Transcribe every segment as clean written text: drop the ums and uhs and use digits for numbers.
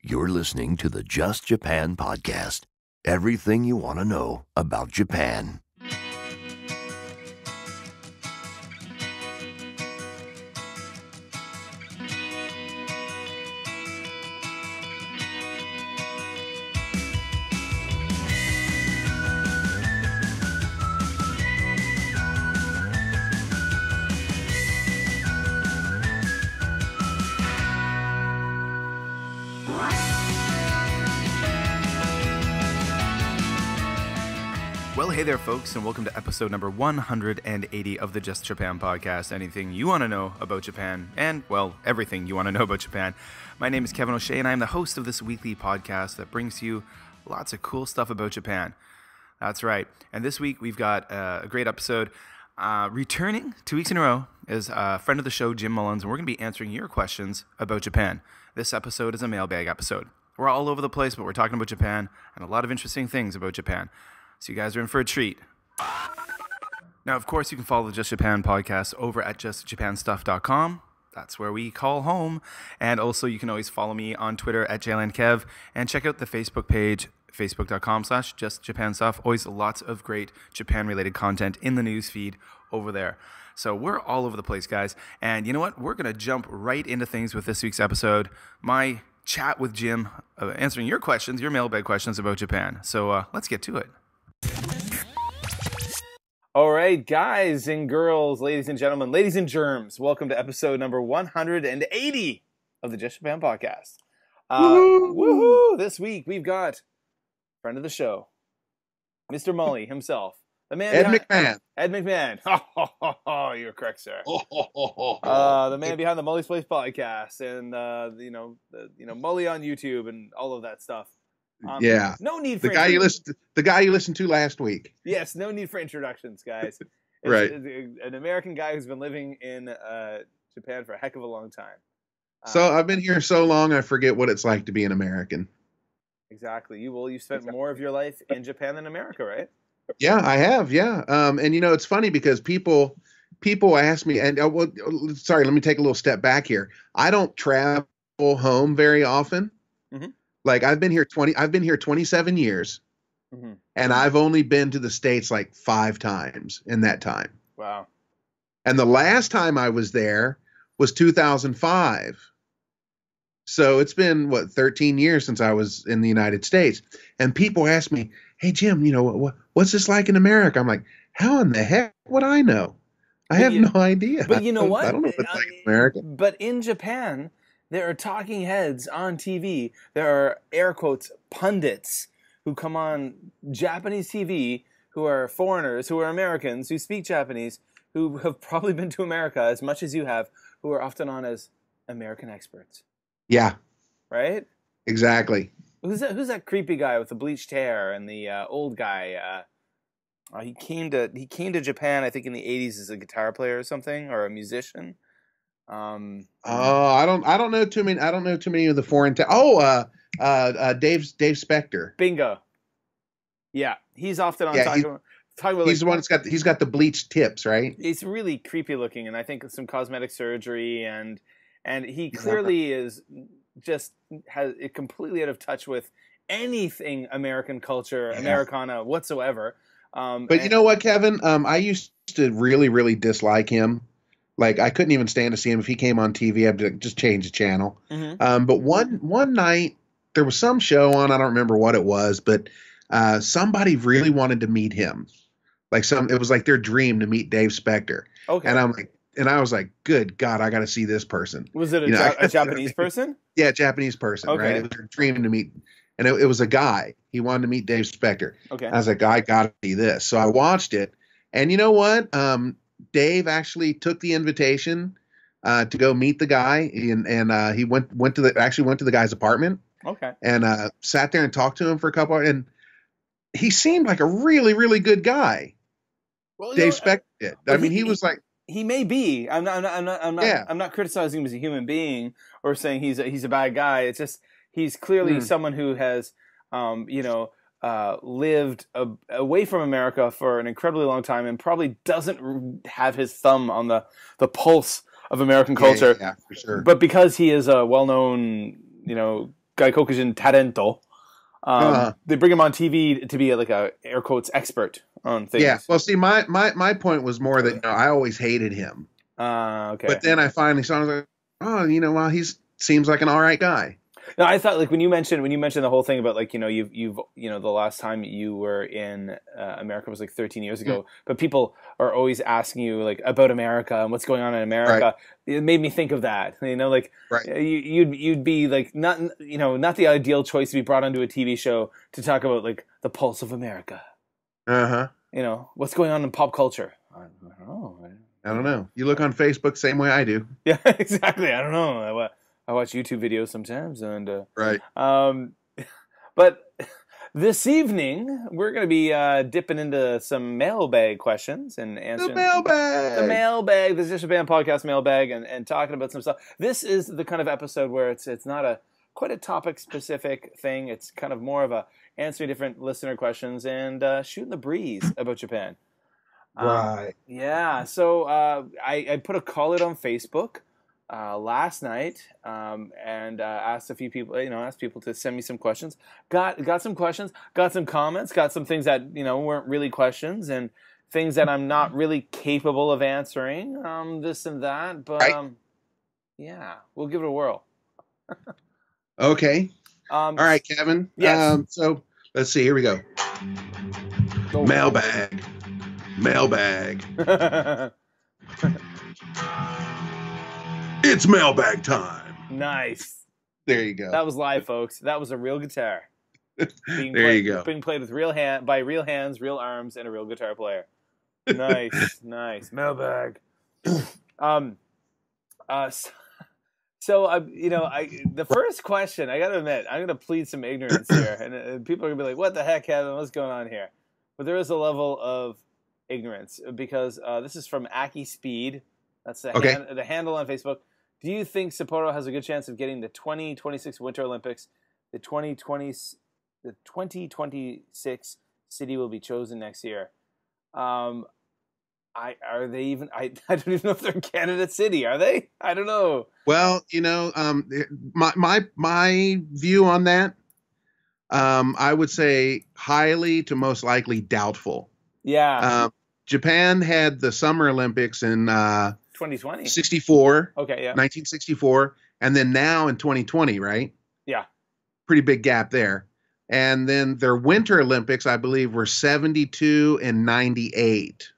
You're listening to the Just Japan podcast. Everything you want to know about Japan. Well, hey there, folks, and welcome to episode number 180 of the Just Japan podcast. Anything you want to know about Japan, and, well, everything you want to know about Japan. My name is Kevin O'Shea, and I'm the host of this weekly podcast that brings you lots of cool stuff about Japan. That's right. And this week, we've got a great episode. Returning 2 weeks in a row is a friend of the show, Jim Mullins, and we're going to be answering your questions about Japan. This episode is a mailbag episode. We're all over the place, but we're talking about Japan and a lot of interesting things about Japan. So you guys are in for a treat. Now, of course, you can follow the Just Japan podcast over at justjapanstuff.com. That's where we call home. And also, you can always follow me on Twitter at JLandKev and check out the Facebook page, facebook.com/justjapanstuff. Always lots of great Japan-related content in the news feed over there. So we're all over the place, guys. And you know what? We're going to jump right into things with this week's episode. My chat with Jim, answering your questions, your mailbag questions about Japan. So let's get to it. All right, guys and girls, ladies and gentlemen, ladies and germs, welcome to episode number 180 of the Just Japan podcast. Woohoo! This week we've got friend of the show, Mr. Mully himself, the man McMahon. Ed McMahon. Oh, you're correct, sir. The man behind the Mully's Place podcast and Mully on YouTube and all of that stuff. Yeah. No need for the guy you listened to last week. Yes, no need for introductions, guys. Right. It's an American guy who's been living in Japan for a heck of a long time. So I've been here so long, I forget what it's like to be an American. Exactly. You spent more of your life in Japan than America, right? Yeah, I have. Yeah. And it's funny because people ask me, and sorry, let me take a little step back here. I don't travel home very often. Mm-hmm. Like I've been here 27 years, mm-hmm. and I've only been to the States like 5 times in that time. Wow. And the last time I was there was 2005. So it's been 13 years since I was in the United States. And people ask me, "Hey Jim, what's this like in America?" I'm like, "How in the heck would I know? I have no idea." But you know what? I don't know what it's like in America. But in Japan, there are talking heads on TV. There are, air quotes, pundits who come on Japanese TV who are foreigners, who are Americans, who speak Japanese, who have probably been to America as much as you have, who are often on as American experts. Yeah. Right? Exactly. Who's that creepy guy with the bleached hair and the old guy? He came to Japan, I think, in the 80s as a guitar player or something, or a musician. I don't know too many. I don't know too many of the foreign. Dave Spector. Bingo. Yeah, he's often on talking about. He's the one he's got the bleached tips, right? He's really creepy looking, and I think some cosmetic surgery, and he clearly is just completely out of touch with anything American culture, Americana whatsoever. But you know what, Kevin? I used to really, really dislike him. Like, I couldn't even stand to see him. If he came on TV, I'd just change the channel. Mm-hmm. But one night, there was some show on, I don't remember what it was, but somebody really wanted to meet him. It was like their dream to meet Dave Spector. Okay. And I was like, good God, I got to see this person. Was it a Japanese person? Yeah, Japanese person, okay. Right? It was their dream to meet. And it was a guy. He wanted to meet Dave Spector. Okay. I was like, I got to see this. So I watched it. And you know what? Dave actually took the invitation to go meet the guy, and he went to the guy's apartment. Okay. And sat there and talked to him for a couple hours, and he seemed like a really, really good guy. Well, Dave Spector did. I mean, he was like, he may be. I'm not criticizing him as a human being or saying he's a bad guy. It's just he's clearly someone who has lived away from America for an incredibly long time and probably doesn't have his thumb on the pulse of American culture. Yeah, for sure. But because he is a well-known, Gaikokujin Talento. They bring him on TV to be like a air quotes expert on things. Yeah. Well, see, my point was more that I always hated him. Okay. But then I finally saw him, like, oh, well, seems like an all right guy. No, I thought like when you mentioned the whole thing about like you've the last time you were in America was like 13 years ago, but people are always asking you like about America and what's going on in America. Right. It made me think of that. Like you'd be like not the ideal choice to be brought onto a TV show to talk about like the pulse of America. What's going on in pop culture. I don't know. You look on Facebook same way I do. Yeah, exactly. I don't know. I watch YouTube videos sometimes, and right. But this evening we're going to be dipping into some mailbag questions and answering the mailbag, the Just Japan podcast mailbag, and talking about some stuff. This is the kind of episode where it's not quite a topic specific thing. It's kind of more of a answering different listener questions and shooting the breeze about Japan. Right. Yeah. So I put a call out on Facebook last night and asked a few people, asked people to send me some questions. Got some questions, got some comments, got some things that weren't really questions and things that I'm not really capable of answering. This and that, but yeah, we'll give it a whirl. Okay. All right, Kevin. Yes. So let's see. Here we go. Mailbag. It's mailbag time. Nice. There you go. That was live, folks. That was a real guitar. You go. Being played with by real hands, real arms, and a real guitar player. Nice, nice. Mailbag. The first question, I got to admit, I'm going to plead some ignorance here, and people are going to be like, "What the heck, Kevin? What's going on here?" But there is a level of ignorance because this is from Aki Speed. That's the handle on Facebook. Do you think Sapporo has a good chance of getting the 2026 Winter Olympics? The 2026 city will be chosen next year. Are they even? I don't even know if they're a candidate city. Are they? I don't know. Well, my view on that, I would say highly to most likely doubtful. Yeah. Japan had the Summer Olympics in 2020. 64. Okay, yeah. 1964, and then now in 2020, right? Yeah. Pretty big gap there. And then their Winter Olympics, I believe, were 72 and 98.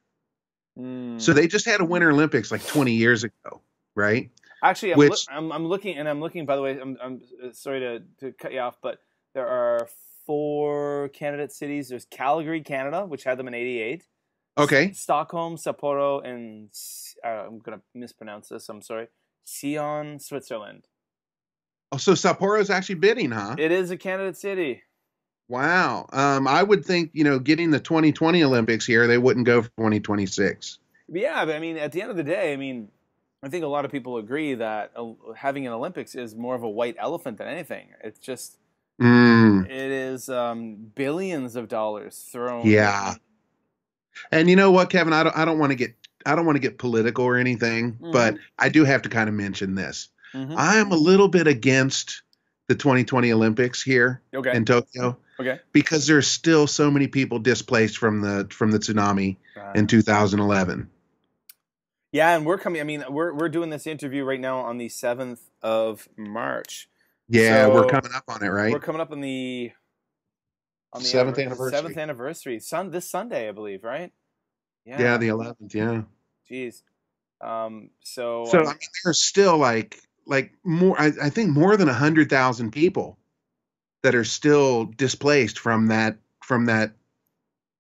So they just had a Winter Olympics like 20 years ago, right? Actually, I'm looking. By the way, I'm sorry to cut you off, but there are 4 candidate cities. There's Calgary, Canada, which had them in 88. Okay. Stockholm, Sapporo, and I'm gonna mispronounce this. I'm sorry. Sion, Switzerland. Oh, so Sapporo's actually bidding, huh? It is a candidate city. Wow. I would think, getting the 2020 Olympics here, they wouldn't go for 2026. Yeah, but I mean, at the end of the day, I think a lot of people agree that having an Olympics is more of a white elephant than anything. It's just, it is billions of dollars thrown. Yeah. And you know what, Kevin? I don't want to get political or anything, but I do have to kind of mention this. I am a little bit against the 2020 Olympics here in Tokyo. Okay. Because there's still so many people displaced from the tsunami in 2011. Yeah, and we're coming. I mean, we're doing this interview right now on the 7th of March. Yeah, so we're coming up on it, right? We're coming up on the 7th anniversary. 7th anniversary. This Sunday, I believe, right? Yeah, the 11th. Yeah. Jeez. I mean, there's still like more. I think more than 100,000 people that are still displaced from that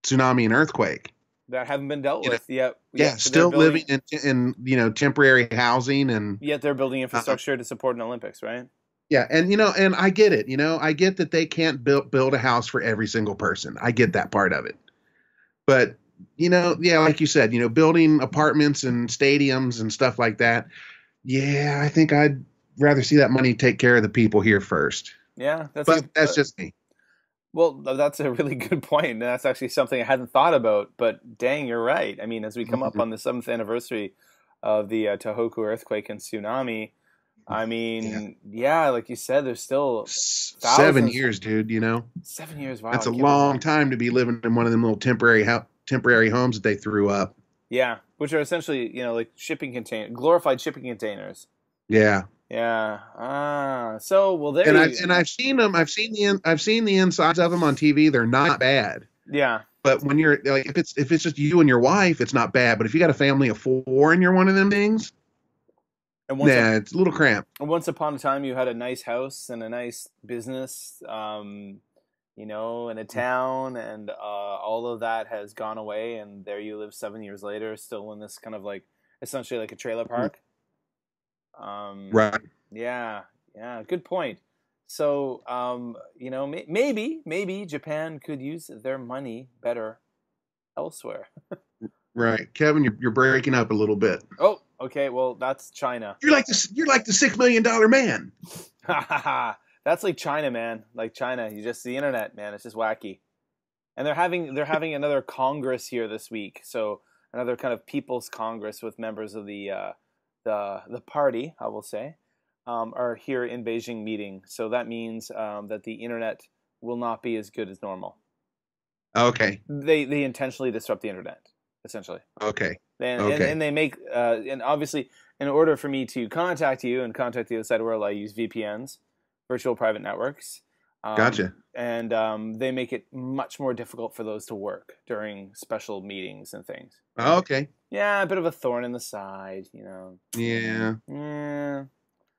tsunami and earthquake that haven't been dealt with yet. Yeah, still living in temporary housing, and yet they're building infrastructure to support an Olympics, right? Yeah, and and I get it. I get that they can't build a house for every single person. I get that part of it. But like you said, building apartments and stadiums and stuff like that. Yeah, I think I'd rather see that money take care of the people here first. Yeah, that's just me. Well, that's a really good point. And that's actually something I hadn't thought about. But dang, you're right. I mean, as we come up on the 7th anniversary of the Tohoku earthquake and tsunami, I mean, yeah, like you said, there's still 7 years, dude. 7 years. Wow, that's a long time to be living in one of them little temporary homes that they threw up. Yeah, which are essentially, like glorified shipping containers. Yeah. Yeah. So well, I've seen them. I've seen the insides of them on TV. They're not bad. Yeah. But when you're like, if it's just you and your wife, it's not bad. But if you got a family of 4 and you're one of them things, it's a little cramped. And once upon a time, you had a nice house and a nice business, in a town, and all of that has gone away, and there you live 7 years later, still in this kind of like essentially like a trailer park. Right. Yeah. Good point. So, maybe Japan could use their money better elsewhere. Right, Kevin, you're breaking up a little bit. Oh, okay. Well, that's China. You're like the $6 million man. That's like China, man. Like China, you just the internet, man. It's just wacky. And they're having another Congress here this week. So another kind of People's Congress with members of the party, I will say, are here in Beijing meeting. So that means that the internet will not be as good as normal. Okay. They intentionally disrupt the internet, essentially. Okay. And they make and obviously, in order for me to contact you and contact the outside world, I use VPNs, virtual private networks. Gotcha. And they make it much more difficult for those to work during special meetings and things. Oh, okay. Yeah, a bit of a thorn in the side, Yeah. Yeah.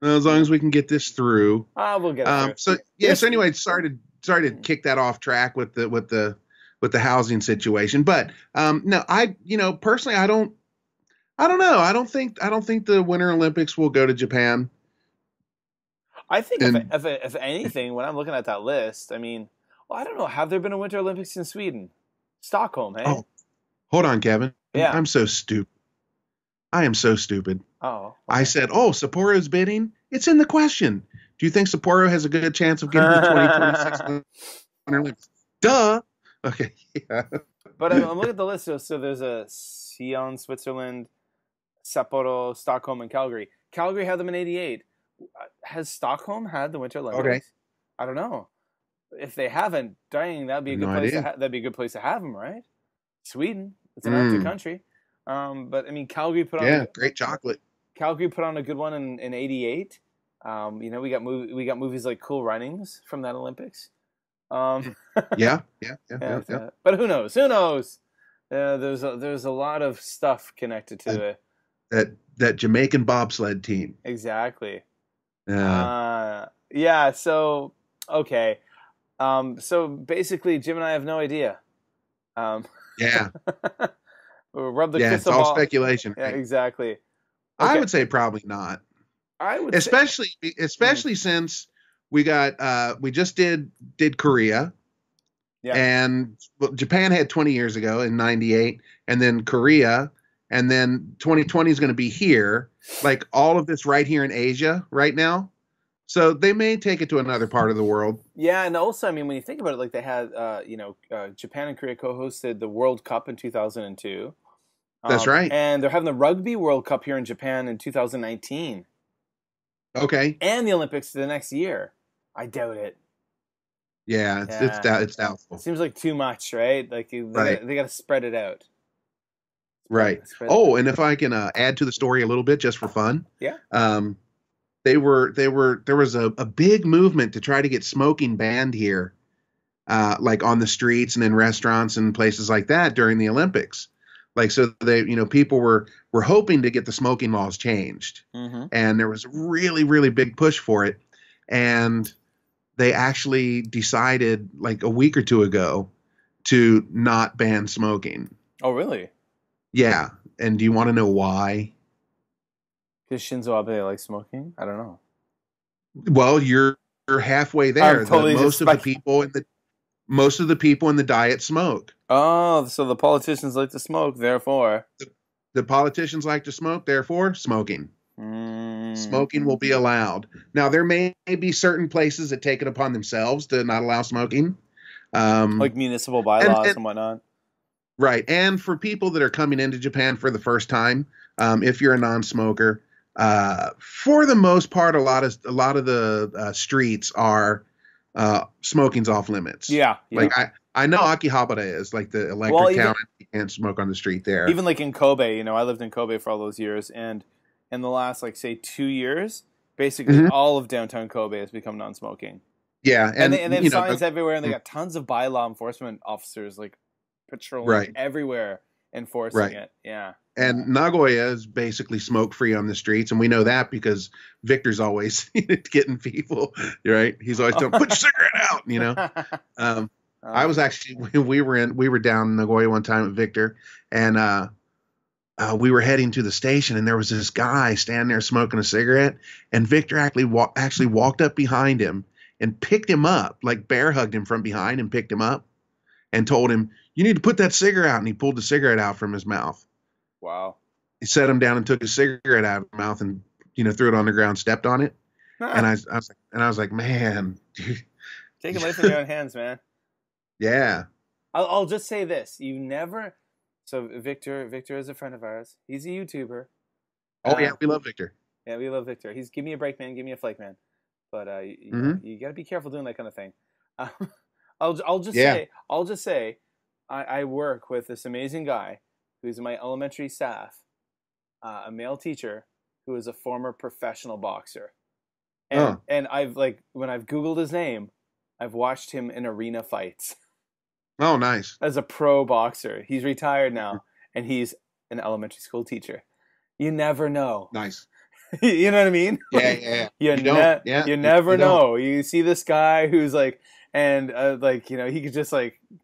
Well, as long as we can get this through. We'll get it through. So anyway, sorry to kick that off track with the housing situation, but no, personally, I don't know. I don't think the Winter Olympics will go to Japan. I think if anything, when I'm looking at that list, I mean, well, I don't know. Have there been a Winter Olympics in Sweden? Stockholm, hey? Oh, hold on, Kevin. Yeah. I'm so stupid. I am so stupid. Oh. Okay. I said, Sapporo's bidding? It's in the question. Do you think Sapporo has a good chance of getting the 2026 Winter Olympics? Duh. Okay. Yeah. But I'm looking at the list. So there's a Sion, Switzerland, Sapporo, Stockholm, and Calgary. Calgary had them in '88. Has Stockholm had the Winter Olympics? Okay. I don't know. If they haven't, dang, that'd be a good place. That'd be a good place to have them, right? Sweden, it's an Arctic country. But I mean, Calgary put on great chocolate. Calgary put on a good one in '88. We got movies like Cool Runnings from that Olympics. Yeah. But who knows? There's a lot of stuff connected to that Jamaican bobsled team. Exactly. Yeah. So okay. So basically, Jim and I have no idea. Yeah. We'll rub the it's all speculation. Yeah, exactly. Okay. I would say probably not. I would especially since we just did Korea. Yeah. And Japan had 20 years ago in '98, and then Korea, and then 2020 is going to be here. Like all of this right here in Asia right now. So they may take it to another part of the world. Yeah, and also, I mean, when you think about it, like they had, Japan and Korea co-hosted the World Cup in 2002. That's right. And they're having the Rugby World Cup here in Japan in 2019. Okay. And the Olympics the next year. I doubt it. Yeah, it's doubtful. It seems like too much, right? Like they got to spread it out. Right. And if I can add to the story a little bit, just for fun. Yeah. There was a big movement to try to get smoking banned here, like on the streets and in restaurants and places like that during the Olympics. Like, so people were hoping to get the smoking laws changed. Mm-hmm. And there was a really, really big push for it. And they actually decided like a week or two ago to not ban smoking. Oh, really? Yeah. And do you want to know why? Because Shinzo Abe likes smoking? I don't know. Well, you're halfway there. Totally most of the people in the diet smoke. Oh, so the politicians like to smoke, therefore. The politicians like to smoke, therefore smoking. Smoking will be allowed. Now, there may be certain places that take it upon themselves to not allow smoking. Like municipal bylaws and whatnot. Right. And for people that are coming into Japan for the first time, if you're a non-smoker, For the most part, a lot of the streets are smoking's off limits. Yeah. Like I know Akihabara is like the electric town. You can't smoke on the street there. Even like in Kobe, I lived in Kobe for all those years, and in the last, like, say 2 years, basically all of downtown Kobe has become non-smoking. Yeah, and they have signs everywhere, and they got tons of bylaw enforcement officers like patrolling everywhere enforcing it. Yeah. And Nagoya is basically smoke free on the streets, and we know that because Victor's always getting people, right? He's always telling, put your cigarette out, I was actually we were down in Nagoya one time with Victor, and we were heading to the station, and there was this guy standing there smoking a cigarette, and Victor actually walked up behind him and picked him up, like bear hugged him from behind and picked him up, and told him, "You need to put that cigarette out." And he pulled the cigarette out from his mouth. Wow. He set him down and took his cigarette out of his mouth and, threw it on the ground, stepped on it. And I was like, man, dude. Taking life in your own hands, man. Yeah. I'll just say this. So Victor is a friend of ours. He's a YouTuber. Oh, yeah. We love Victor. Yeah, we love Victor. He's give me a break, man. Give me a flake, man. But you got to be careful doing that kind of thing. I'll just say I work with this amazing guy who's in my elementary staff, a male teacher who is a former professional boxer. And I've when I've Googled his name, I've watched him in arena fights. Oh, nice. As a pro boxer. He's retired now, and he's an elementary school teacher. You never know. Nice. You know what I mean? Yeah. You never know. You see this guy who's he could just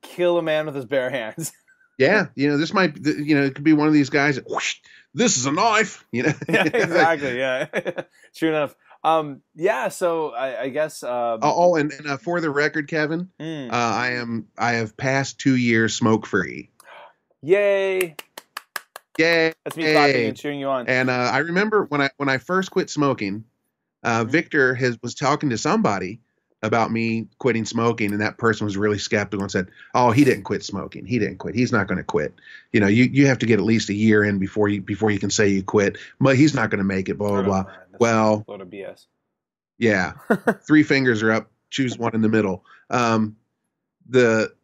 kill a man with his bare hands. Yeah, this might, it could be one of these guys that, whoosh, this is a knife, Yeah, exactly, yeah. True enough. So I guess. And for the record, Kevin, I have passed 2 years smoke free. Yay! That's me clapping and cheering you on. And I remember when I first quit smoking, Victor was talking to somebody about me quitting smoking, and that person was really skeptical and said, "Oh, he didn't quit smoking. He didn't quit. He's not going to quit. You have to get at least a year in before you can say you quit. But he's not going to make it. Blah blah blah." Man, well, a load of BS. Yeah, 3 fingers are up. Choose one in the middle. The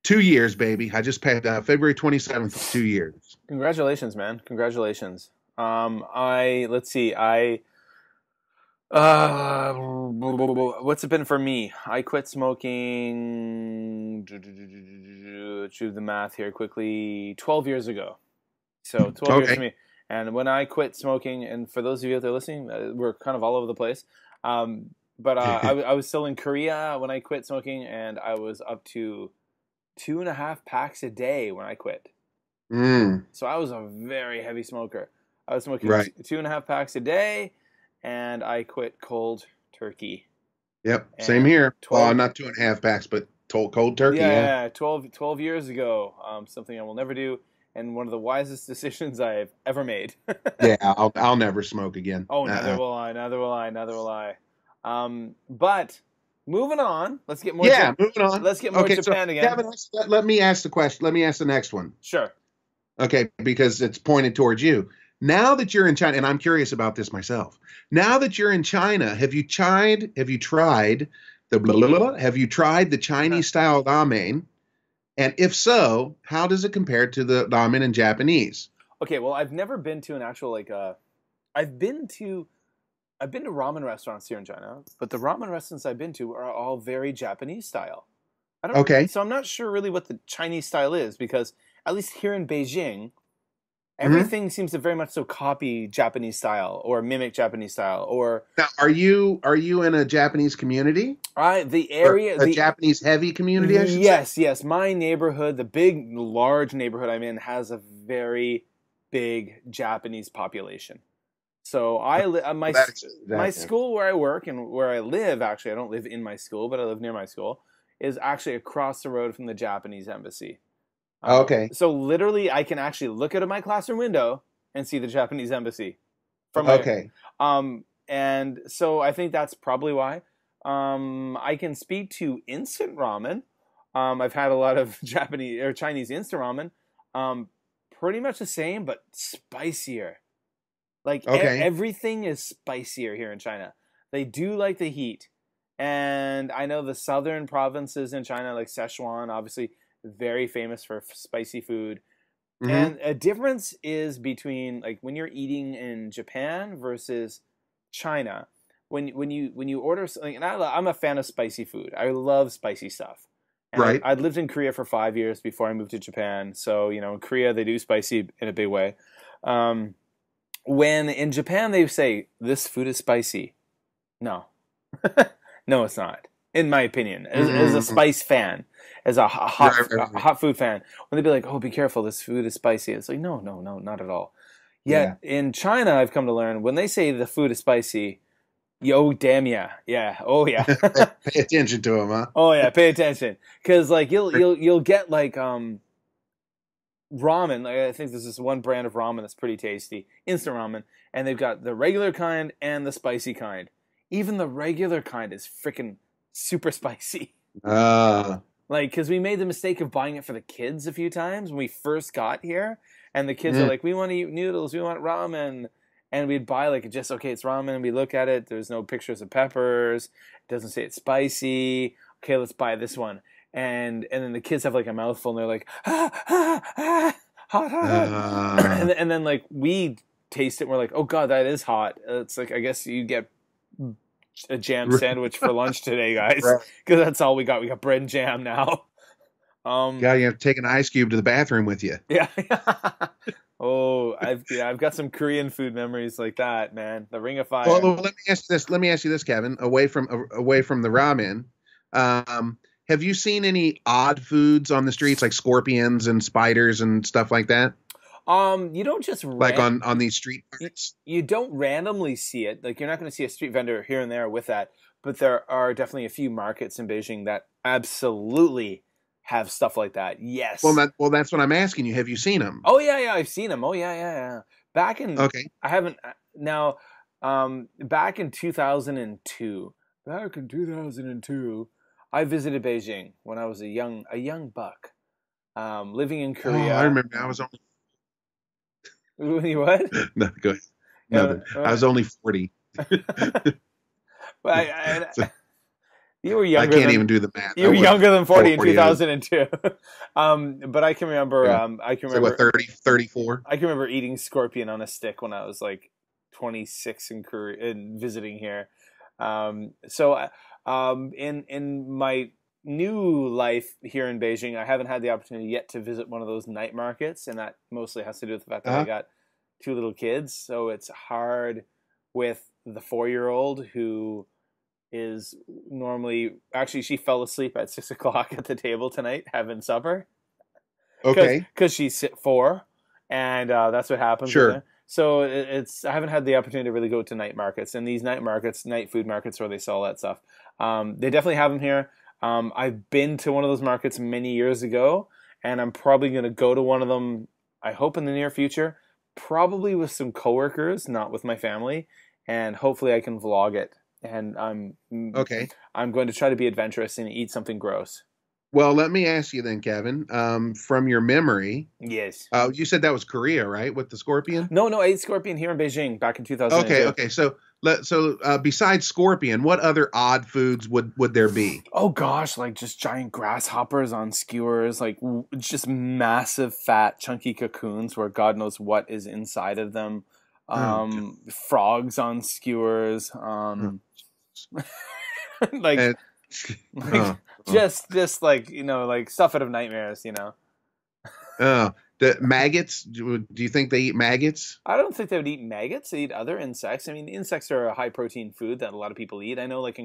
2 years, baby. I just passed February 27th. 2 years. Congratulations, man. Congratulations. What's it been for me? I quit smoking, do the math here quickly, 12 years ago. So 12 years for me. And when I quit smoking, and for those of you out there listening, we're kind of all over the place. But I was still in Korea when I quit smoking, and I was up to 2.5 packs a day when I quit. So I was a very heavy smoker. I was smoking 2.5 packs a day. And I quit cold turkey. Yep, same here. 12, not 2.5 packs, but cold turkey. Yeah, 12 years ago. Something I will never do, and one of the wisest decisions I've ever made. Yeah, I'll never smoke again. Oh, neither will I. But moving on. Let's get more. Moving on. Let's get more Japan again. Kevin, let me ask the question. Let me ask the next one. Sure. Okay, because it's pointed towards you. Now that you're in China, and I'm curious about this myself. Now that you're in China, have you tried the Chinese style ramen? And if so, how does it compare to the ramen in Japanese? Okay, well, I've never been to an actual I've been to ramen restaurants here in China, but the ramen restaurants I've been to are all very Japanese style. So I'm not sure really what the Chinese style is, because at least here in Beijing, everything seems to very much so copy Japanese style or mimic Japanese style. Or now, are you in a Japanese community? The Japanese heavy community. I should say? Yes. My neighborhood, large neighborhood I'm in, has a very big Japanese population. So my school where I work and where I live, actually, I don't live in my school, but I live near my school, is actually across the road from the Japanese embassy. Okay. So literally, I can actually look out of my classroom window and see the Japanese embassy. And so I think that's probably why. I can speak to instant ramen. I've had a lot of Japanese or Chinese instant ramen. Pretty much the same, but spicier. Like Okay. everything is spicier here in China. They do like the heat. And I know the southern provinces in China, like Sichuan, obviously very famous for spicy food. Mm-hmm. And a difference is between like when you're eating in Japan versus China. When you order something, and I'm a fan of spicy food. I love spicy stuff. And Right. I'd lived in Korea for 5 years before I moved to Japan. So, in Korea, they do spicy in a big way. When in Japan, they say, this food is spicy. No. No, it's not. In my opinion, as a spice fan, as a hot food fan, when they'd be like, oh, be careful, this food is spicy. It's like, no, not at all. Yet in China, I've come to learn, when they say the food is spicy, yo, damn yeah. Yeah. Oh yeah. Pay attention to them, huh? Oh yeah, pay attention. Cause like you'll get like ramen. Like, I think there's this one brand of ramen that's pretty tasty. Instant ramen. And they've got the regular kind and the spicy kind. Even the regular kind is freaking super spicy. Like, cause we made the mistake of buying it for the kids a few times when we first got here. And the kids are like, we want to eat noodles, we want ramen. And we'd buy like it's ramen, and we look at it, there's no pictures of peppers, it doesn't say it's spicy. Okay, let's buy this one. And then the kids have like a mouthful and they're like, hot. And then like we taste it and we're like, oh god, that is hot. It's like, I guess you get a jam sandwich for lunch today, guys. Because that's all we got. We got bread and jam now. You have to take an ice cube to the bathroom with you. Yeah. Oh, I've got some Korean food memories like that, man. The Ring of Fire. Well, let me ask you this, Kevin. Away from the ramen, have you seen any odd foods on the streets, like scorpions and spiders and stuff like that? You don't just like on these street markets. You don't randomly see it. Like, you're not going to see a street vendor here and there with that. But there are definitely a few markets in Beijing that absolutely have stuff like that. Yes. Well, that's what I'm asking you. Have you seen them? Oh yeah, I've seen them. Oh yeah. Back in I haven't now. Back in 2002. Back in 2002, I visited Beijing when I was a young buck, living in Korea. Oh, I remember. I was only. What? No, go ahead. Nothing. I was only 40. You were younger. I can't even do the math. You were younger than 40 in 2002. But I can remember. I can remember. Like what, 34? I can remember eating scorpion on a stick when I was like 26 in Korea and visiting here. So in my new life here in Beijing, I haven't had the opportunity yet to visit one of those night markets, and that mostly has to do with the fact that I got 2 little kids. So it's hard with the 4-year-old who is normally, actually she fell asleep at 6 o'clock at the table tonight having supper. Okay. Because she's 4, and that's what happens. Sure. So I haven't had the opportunity to really go to night markets, and these night food markets where they sell that stuff. They definitely have them here. I've been to one of those markets many years ago, and I'm probably going to go to one of them, I hope in the near future, probably with some coworkers, not with my family, and hopefully I can vlog it. And I'm going to try to be adventurous and eat something gross. Well, let me ask you then, Kevin, from your memory. Yes. You said that was Korea, right? With the scorpion? No, I ate scorpion here in Beijing back in 2002. Okay. So besides scorpion, what other odd foods would there be? Oh gosh, like just giant grasshoppers on skewers, like just massive fat chunky cocoons where God knows what is inside of them. Frogs on skewers, just like, like stuff out of nightmares, The maggots, do you think they eat maggots? I don't think they would eat maggots. They eat other insects. I mean, insects are a high protein food that a lot of people eat. I know, like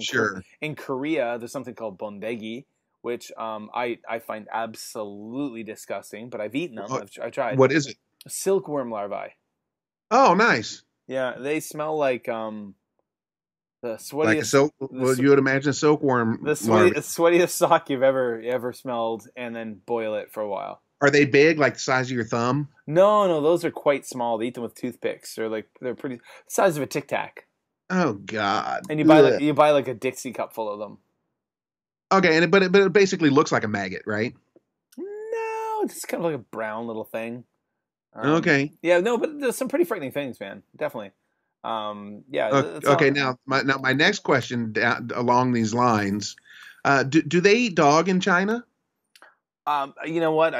in Korea, there's something called bondegi, which I find absolutely disgusting, but I've eaten them. I've tried. What is it? Silkworm larvae. Oh, nice. Yeah, they smell like the sweatiest. Like a silk. Well, you would imagine a silkworm. The sweatiest sock you've ever smelled, and then boil it for a while. Are they big, like the size of your thumb? No, those are quite small. They eat them with toothpicks. They're pretty the size of a Tic Tac. Oh God! And you buy like a Dixie cup full of them. Okay, but it basically looks like a maggot, right? No, it's kind of like a brown little thing. Okay. Yeah, no, but there's some pretty frightening things, man. Definitely. Yeah. Okay. Now my next question along these lines: do they eat dog in China? You know what?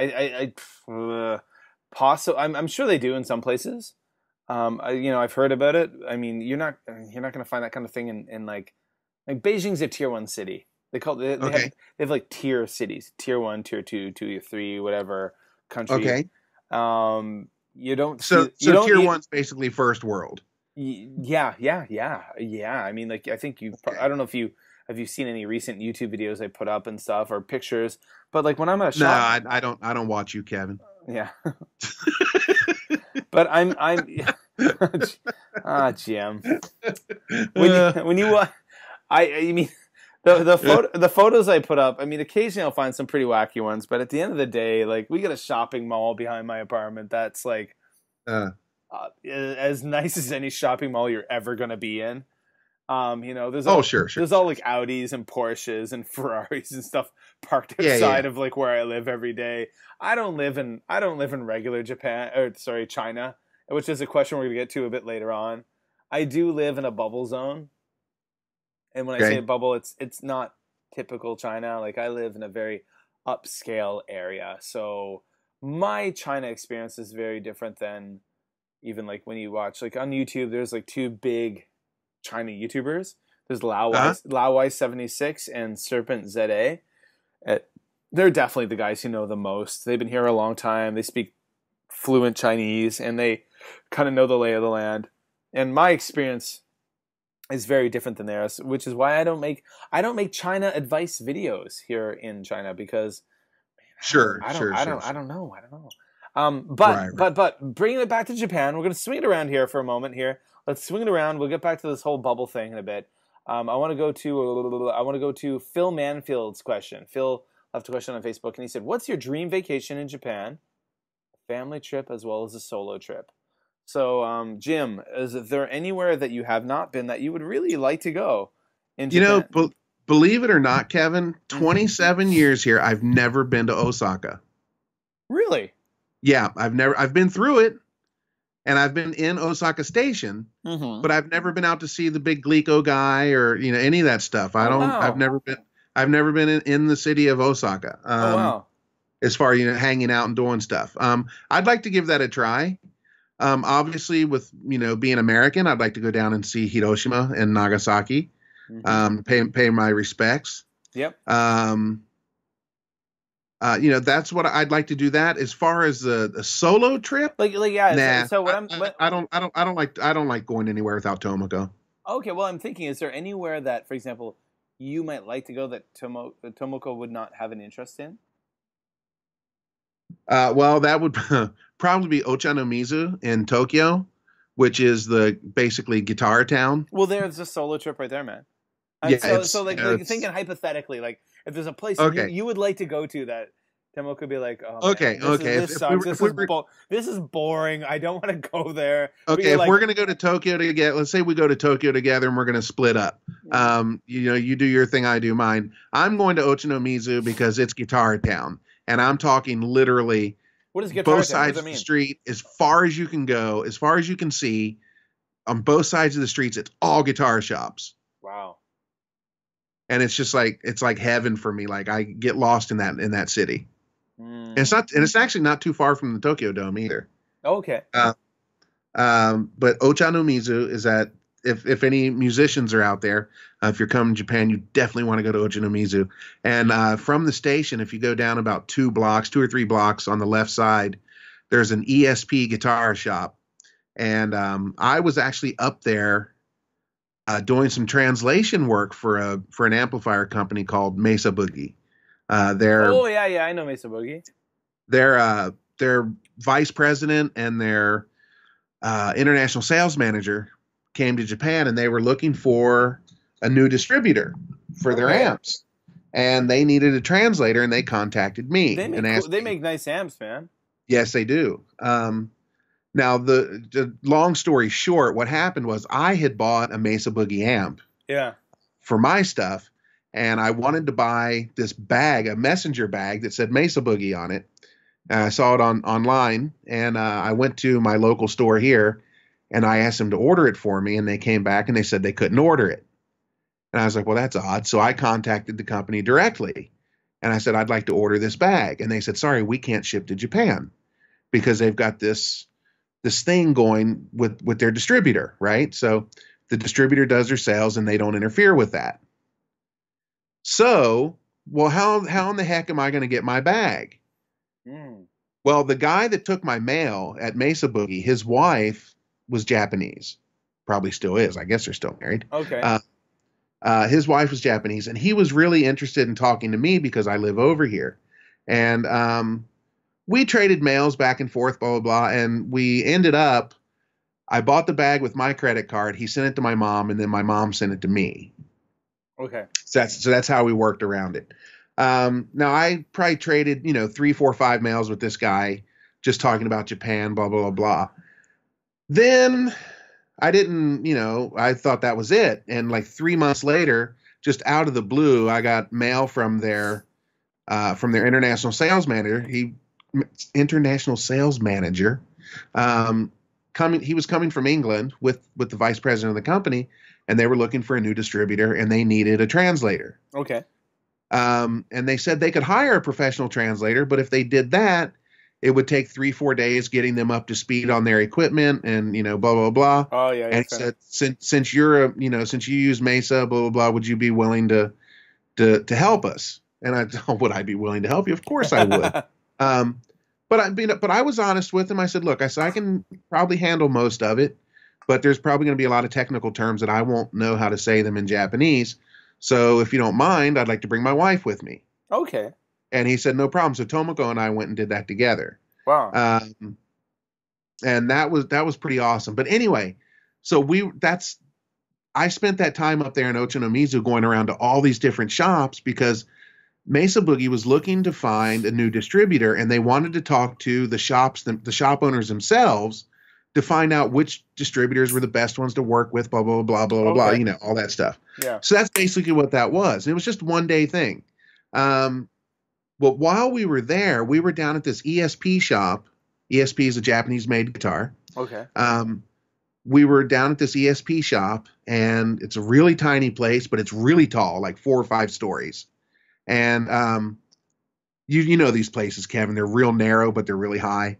I'm sure they do in some places. I've heard about it. I mean, you're not going to find that kind of thing in like Beijing's a tier 1 city. They have like tier cities, tier 1, tier 2, tier 3, whatever country. Okay. You don't. So tier 1's basically first world. Yeah. I mean, like I think I don't know if you have you seen any recent YouTube videos I put up and stuff or pictures, but like when I'm at a shop. No, I don't watch you, Kevin. Yeah. But I'm Jim. When you I mean the photos I put up, I mean occasionally I'll find some pretty wacky ones, but at the end of the day, like we got a shopping mall behind my apartment that's like as nice as any shopping mall you're ever going to be in. There's there's all like Audis and Porsches and Ferraris and stuff parked outside of like where I live every day. I don't live in regular China, which is a question we're going to get to a bit later on. I do live in a bubble zone. And when I say a bubble, it's not typical China. Like I live in a very upscale area. So my China experience is very different than even like when you watch like on YouTube, there's like two big China YouTubers. There's Lauwai76 and Serpent ZA. They're definitely the guys who know the most. They've been here a long time. They speak fluent Chinese and they kind of know the lay of the land. And my experience is very different than theirs, which is why I don't make China advice videos here in China because I don't know. But bringing it back to Japan, we're going to swing it around here for a moment here. Let's swing it around. We'll get back to this whole bubble thing in a bit. I want to go to Phil Manfield's question. Phil left a question on Facebook, and he said, "What's your dream vacation in Japan? A family trip as well as a solo trip?" So, Jim, is there anywhere that you have not been that you would really like to go in Japan? Believe it or not, Kevin, 27 years here, I've never been to Osaka. Really? Yeah, I've been through it. And I've been in Osaka Station, but I've never been out to see the big Glico guy or any of that stuff. I've never been in the city of Osaka. As far as hanging out and doing stuff. I'd like to give that a try. Obviously, with being American, I'd like to go down and see Hiroshima and Nagasaki. Pay my respects. Yep. That's what I'd like to do. That as far as a solo trip, yeah. Nah, so I don't like going anywhere without Tomoko. Okay, well, I'm thinking, is there anywhere that, for example, you might like to go that Tomoko would not have an interest in? Well, that would probably be Ochanomizu in Tokyo, which is basically guitar town. Well, there's a solo trip right there, man. So thinking hypothetically, like if there's a place you would like to go to that Temo could be like, oh, man, this sucks. This is boring. I don't want to go there. Okay, if we're gonna go to Tokyo together, let's say we go to Tokyo together and we're gonna split up. You do your thing, I do mine. I'm going to Ochanomizu because it's guitar town, and I'm talking literally. What is guitar both sides of the street, as far as you can go, as far as you can see, on both sides of the streets, it's all guitar shops. Wow. And it's just like heaven for me. Like I get lost in that city. And it's actually not too far from the Tokyo Dome either. Okay. But Ochanomizu is at, if any musicians are out there, if you're coming to Japan, you definitely want to go to Ochanomizu. And from the station, if you go down about 2 or 3 blocks on the left side, there's an ESP guitar shop. And I was actually up there doing some translation work for an amplifier company called Mesa Boogie. I know Mesa Boogie. Their vice president and their international sales manager came to Japan, and they were looking for a new distributor for their amps, and they needed a translator, and they contacted me. They make nice amps, man. Yes, they do. Now, the long story short, what happened was I had bought a Mesa Boogie amp for my stuff, and I wanted to buy this bag, a messenger bag that said Mesa Boogie on it. I saw it online, and I went to my local store here, and I asked them to order it for me, and they came back and they said they couldn't order it. And I was like, well, that's odd. So I contacted the company directly, and I said, I'd like to order this bag. And they said, sorry, we can't ship to Japan because they've got this thing going with their distributor, right? So the distributor does their sales, and they don't interfere with that. So, well, how in the heck am I going to get my bag? Well, the guy that took my mail at Mesa Boogie, his wife was Japanese, probably still is. I guess they're still married. Okay. His wife was Japanese, and he was really interested in talking to me because I live over here. And we traded mails back and forth, blah, blah, blah. And we ended up, I bought the bag with my credit card. He sent it to my mom, and then my mom sent it to me. Okay. So that's how we worked around it. Now I probably traded, 3, 4, 5 mails with this guy, just talking about Japan, blah, blah, blah, blah. Then I didn't, I thought that was it. And like 3 months later, just out of the blue, I got mail from their international sales manager. He was coming from England with the vice president of the company, and they were looking for a new distributor, and they needed a translator. Okay. And they said they could hire a professional translator, but if they did that, it would take 3, 4 days getting them up to speed on their equipment and, blah, blah, blah. Oh yeah. And he said, since you're since you use Mesa, blah, blah, blah, would you be willing to help us? And would I be willing to help you? Of course I would. But I was honest with him. I said, look, I can probably handle most of it, but there's probably going to be a lot of technical terms that I won't know how to say them in Japanese. So if you don't mind, I'd like to bring my wife with me. Okay. And he said, no problem. So Tomoko and I went and did that together. Wow. And that was pretty awesome. But anyway, so I spent that time up there in Ochanomizu going around to all these different shops because Mesa Boogie was looking to find a new distributor, and they wanted to talk to the shop owners themselves to find out which distributors were the best ones to work with, blah, blah, blah, blah, blah, Okay. blah, all that stuff. Yeah. So that's basically what that was. And it was just one day thing. But while we were there, we were down at this ESP shop. ESP is a Japanese-made guitar. Okay. We were down at this ESP shop, and it's a really tiny place, but it's really tall, like 4 or 5 stories. And you know these places, Kevin. They're real narrow, but they're really high.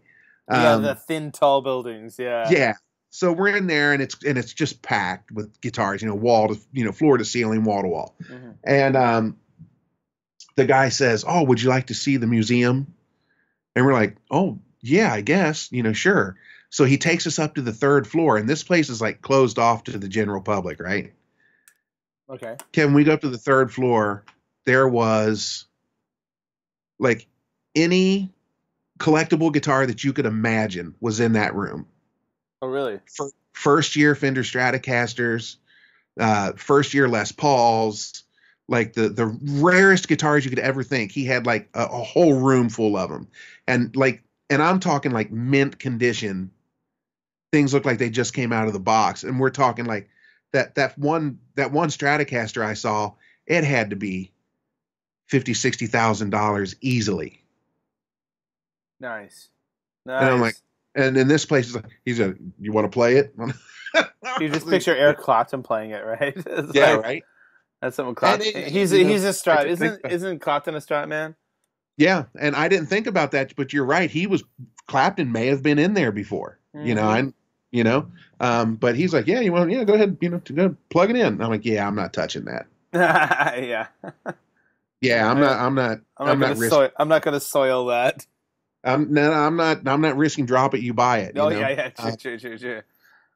Yeah, the thin, tall buildings. Yeah. Yeah. So we're in there, and it's just packed with guitars. Wall to floor to ceiling, wall to wall. Mm-hmm. And the guy says, "Oh, would you like to see the museum?" And we're like, "Oh, yeah, I guess. Sure." So he takes us up to the 3rd floor, and this place is like closed off to the general public, right? Okay. Kevin, we go up to the 3rd floor. There was like any collectible guitar that you could imagine was in that room. Oh, really? First year Fender Stratocasters, first year Les Pauls, like the rarest guitars you could ever think. He had like a whole room full of them. And I'm talking like mint condition. Things look like they just came out of the box. And we're talking like that one Stratocaster I saw, it had to be $50,000-$60,000 easily. Nice. And I'm like, and in this place, he's like, you want to play it? You just picture Eric Clapton playing it, right? Yeah, right. That's something Clapton. He's a Strat. Isn't Clapton a Strat man? Yeah, and I didn't think about that, but you're right. Clapton may have been in there before, Mm-hmm. But he's like, yeah, go ahead, to go plug it in. And I'm like, yeah, I'm not touching that. Yeah. Yeah, I'm not going to soil that. I'm not risking drop it. You buy it. Oh yeah. True.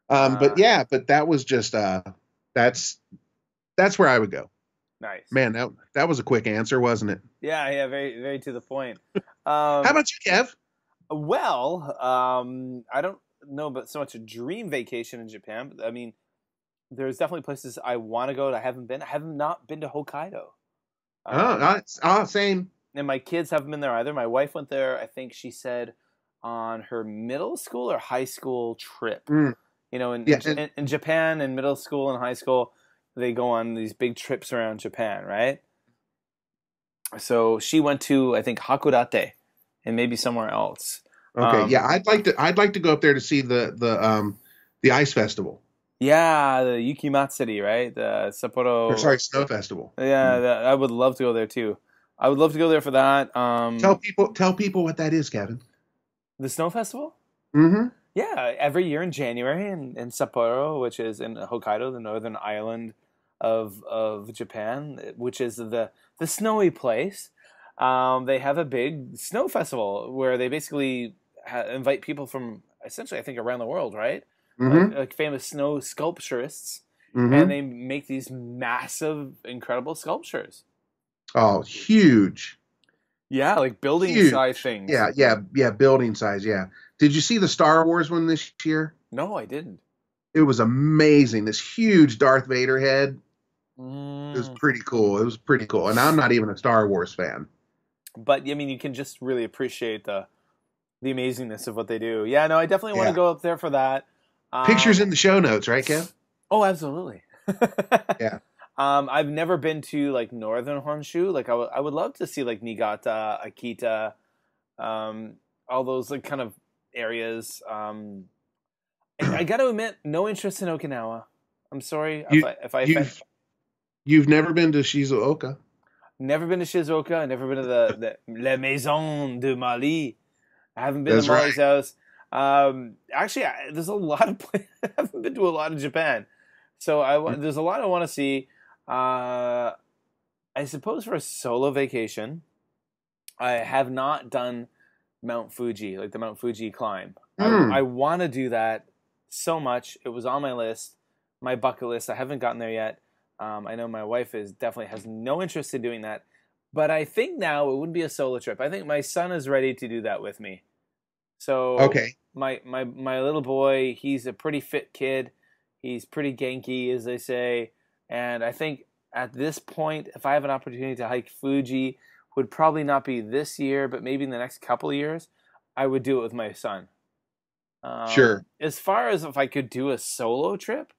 But that was just that's where I would go. Nice. Man, that was a quick answer, wasn't it? Yeah, very, very to the point. How about you, Kev? Well, I don't know about so much a dream vacation in Japan, but I mean, there's definitely places I want to go that I haven't been. I have not been to Hokkaido. Same. And my kids haven't been there either. My wife went there, I think she said, on her middle school or high school trip. In Japan, in middle school and high school, they go on these big trips around Japan, right? So she went to, I think, Hakodate. and maybe somewhere else. Okay, yeah, I'd like to go up there to see the ice festival. Yeah, the Yuki Matsuri, right? The Sapporo. Or sorry, snow festival. Yeah, I would love to go there too. I would love to go there for that. Tell people what that is, Kevin. The snow festival? Mm-hmm. Yeah, every year in January in Sapporo, which is in Hokkaido, the northern island of Japan, which is the snowy place. They have a big snow festival where they basically invite people from essentially, I think, around the world, right? Mm-hmm. Like famous snow sculpturists, Mm-hmm. and they make these massive, incredible sculptures. Oh, huge. Yeah, like building size things. Yeah, building size, yeah. Did you see the Star Wars one this year? No, I didn't. It was amazing. This huge Darth Vader head. It was pretty cool. And I'm not even a Star Wars fan. But I mean, you can just really appreciate the amazingness of what they do. Yeah, no, I definitely want to go up there for that. Pictures in the show notes, right, Kev? Oh, absolutely. Yeah. I've never been to like northern Honshu. Like I would love to see like Niigata, Akita, all those like kind of areas. I got to admit, no interest in Okinawa. I'm sorry if I offend. You've never been to Shizuoka? Never been to Shizuoka. Never been to the La Maison de Mully. I haven't been to Mully's house. Actually, there's a lot of I haven't been to a lot of Japan, so there's a lot I want to see. I suppose for a solo vacation, I have not done Mount Fuji, like the Mount Fuji climb. I want to do that so much. It was on my list, my bucket list. I haven't gotten there yet. I know my wife definitely has no interest in doing that, but I think now it wouldn't be a solo trip. I think my son is ready to do that with me. So okay. My little boy, he's a pretty fit kid. He's pretty ganky, as they say. And I think at this point, if I have an opportunity to hike Fuji, would probably not be this year, but maybe in the next couple of years, I would do it with my son. Sure. As far as if I could do a solo trip,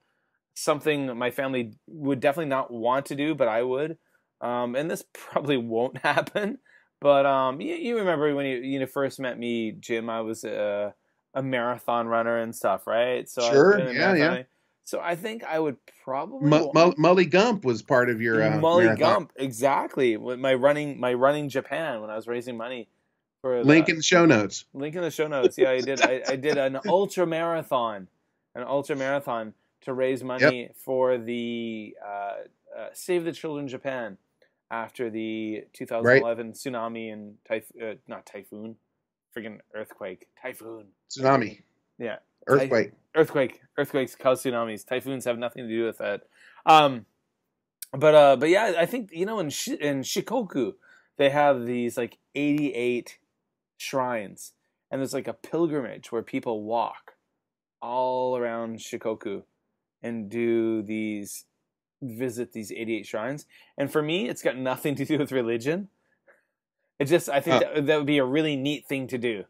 something my family would definitely not want to do, but I would. And this probably won't happen. But you remember when you first met me, Jim, I was a marathon runner and stuff, right? So sure, yeah. So I think I would probably Mully Gump was part of your Mully marathon. Gump, exactly. With my running Japan when I was raising money for link in the show notes. Link in the show notes. Yeah, I did. I did an ultra marathon to raise money for the Save the Children Japan after the 2011 tsunami and not typhoon, friggin' earthquake, typhoon, tsunami. Yeah. Earthquakes cause tsunamis. Typhoons have nothing to do with that. But yeah, I think in Shikoku they have these like 88 shrines, and there's like a pilgrimage where people walk all around Shikoku and visit these 88 shrines. And for me, it's got nothing to do with religion. I think that would be a really neat thing to do.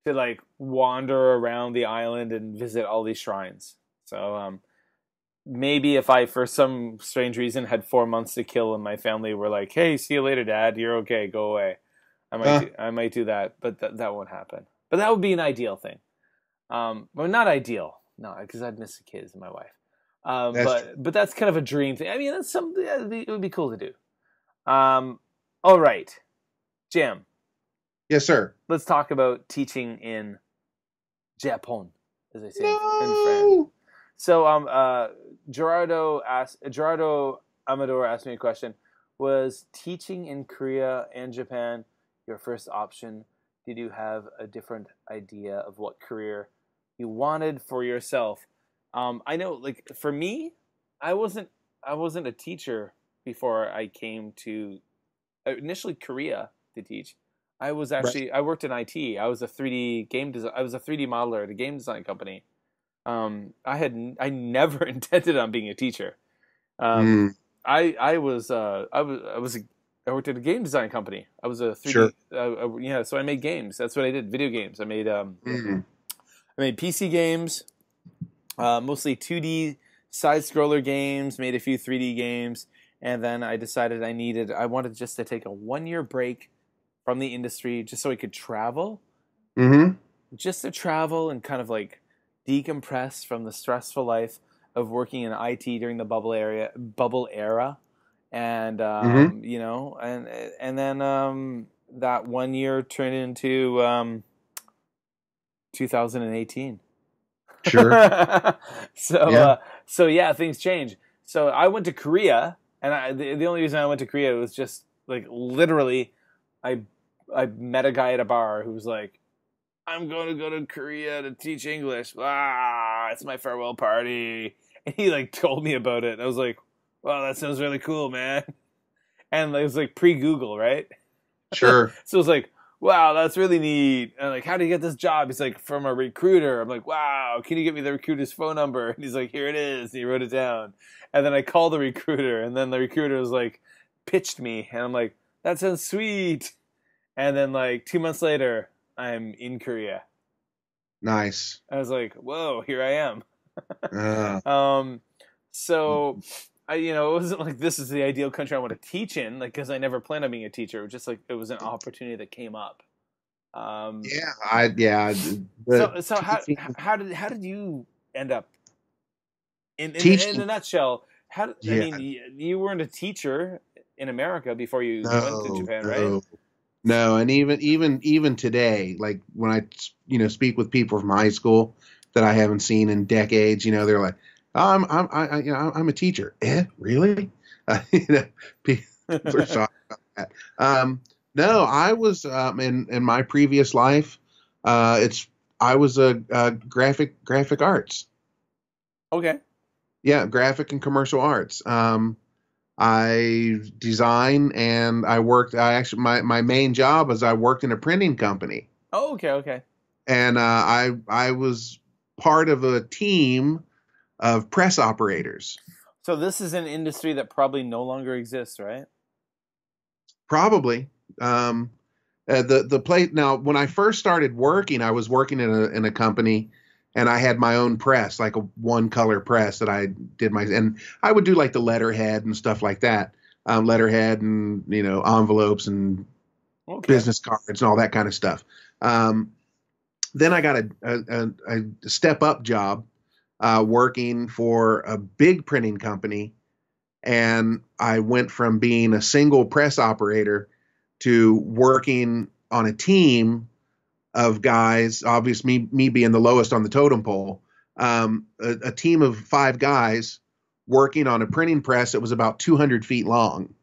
To like wander around the island and visit all these shrines. So maybe if I, for some strange reason, had 4 months to kill and my family were like, "Hey, see you later, Dad. You're okay. Go away." I might do that, but that won't happen. But that would be an ideal thing. But not ideal, no, because I'd miss the kids and my wife. But that's kind of a dream thing. I mean, that's something it would be cool to do. All right, Jim. Yes, sir. Let's talk about teaching in Japan, as they say in French. So, Gerardo Amador asked me a question. Was teaching in Korea and Japan your first option? Did you have a different idea of what career you wanted for yourself? I know, like for me, I wasn't a teacher before I came to initially Korea to teach. I was actually I worked in IT. I was a 3D modeler at a game design company. I never intended on being a teacher. I worked at a game design company. I was a 3D so I made games. That's what I did. Video games. I made I made PC games, mostly 2D side scroller games, made a few 3D games, and then I decided I wanted just to take a 1 year break from the industry just so I could travel. Mm-hmm. Just to travel and kind of like decompress from the stressful life of working in IT during the bubble era. And, you know, and then that 1 year turned into 2018. Sure. So yeah, things change. So I went to Korea, and the only reason I went to Korea was just like literally, I met a guy at a bar who was like, "I'm going to go to Korea to teach English. Ah, it's my farewell party." And he like told me about it. And I was like, "Wow, that sounds really cool, man." And it was like pre-Google, right? Sure. So it was like, wow, that's really neat. And like, how do you get this job? He's like, from a recruiter. I'm like, wow, can you get me the recruiter's phone number? And he's like, here it is. And he wrote it down. And then I called the recruiter, and then the recruiter was like, pitched me. And I'm like, that sounds sweet. And then like 2 months later, I'm in Korea. Nice. I was like, whoa, here I am. Uh, So it wasn't like this is the ideal country I want to teach in, like, because I never planned on being a teacher. It was just like it was an opportunity that came up. So how did you end up in a nutshell? I mean, you weren't a teacher in America before you went to Japan, right? No, and even today, like when I speak with people from high school that I haven't seen in decades, they're like, oh, I'm a teacher. Really? People are shocked about that. No, I was in my previous life. I was a graphic arts. Okay. Yeah, graphic and commercial arts. I design and I worked. My main job is I worked in a printing company. Oh, okay. And I was part of a team of press operators. So this is an industry that probably no longer exists, right? Probably. The place now. When I first started working, I was working in a company, and I had my own press, like a one color press that I did and I would do like the letterhead and stuff like that, letterhead and envelopes and business cards and all that kind of stuff. Then I got a step up job working for a big printing company, and I went from being a single press operator to working on a team of guys, obviously me being the lowest on the totem pole, a team of 5 guys working on a printing press that was about 200 feet long,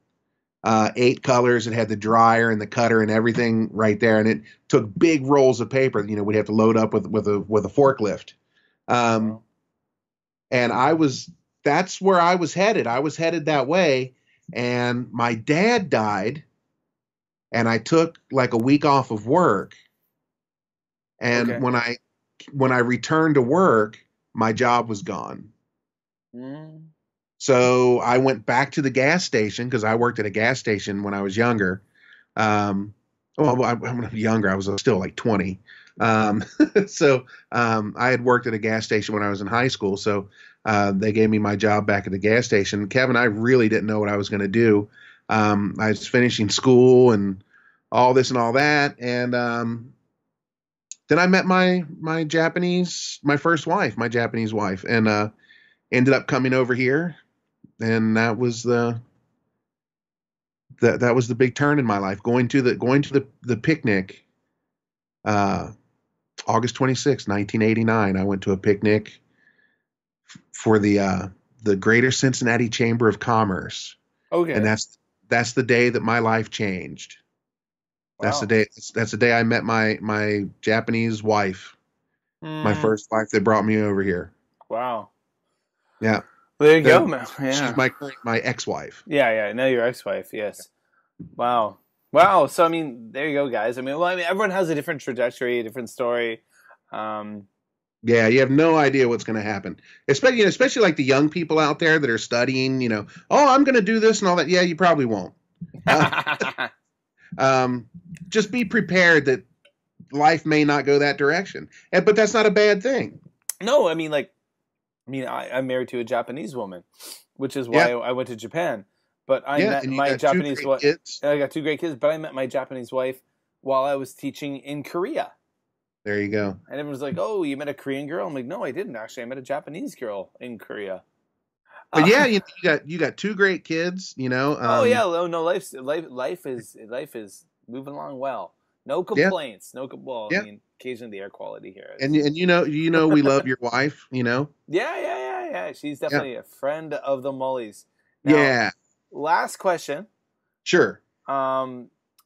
8 colors. It had the dryer and the cutter and everything right there, and it took big rolls of paper. We'd have to load up with a forklift. Wow. And that's where I was headed. I was headed that way, and my dad died, and I took like a week off of work. And when I returned to work, my job was gone. Mm. So I went back to the gas station because I worked at a gas station when I was younger. I'm younger. I was still like 20. So I had worked at a gas station when I was in high school. So they gave me my job back at the gas station. Kevin, I really didn't know what I was going to do. I was finishing school and all this and all that. And then I met my first wife, my Japanese wife, and ended up coming over here. And that was the big turn in my life. Going to the picnic, August 26, 1989. I went to a picnic for the Greater Cincinnati Chamber of Commerce. Okay. And that's the day that my life changed. Wow. That's the day I met my Japanese wife, my first wife that brought me over here. Wow. Yeah. Well, there you go, man. Yeah. She's my ex-wife. Yeah. Now your ex-wife. Yes. Wow. So I mean, there you go, guys. I mean, everyone has a different trajectory, a different story. Yeah, you have no idea what's going to happen. Especially like the young people out there that are studying. Oh, I'm going to do this and all that. Yeah, you probably won't. Just be prepared that life may not go that direction, but that's not a bad thing. No, I'm married to a Japanese woman, which is why I went to Japan. But I met my Japanese wife. I got 2 great kids, but I met my Japanese wife while I was teaching in Korea. There you go. And everyone's like, "Oh, you met a Korean girl?" I'm like, "No, I didn't actually. I met a Japanese girl in Korea." But yeah, you got two great kids. Oh yeah, no, life is moving along well. No complaints. Yeah. Well, yeah. I mean, occasionally the air quality here. And we love your wife. Yeah. She's definitely a friend of the Mullys. Now, yeah. Last question. Sure.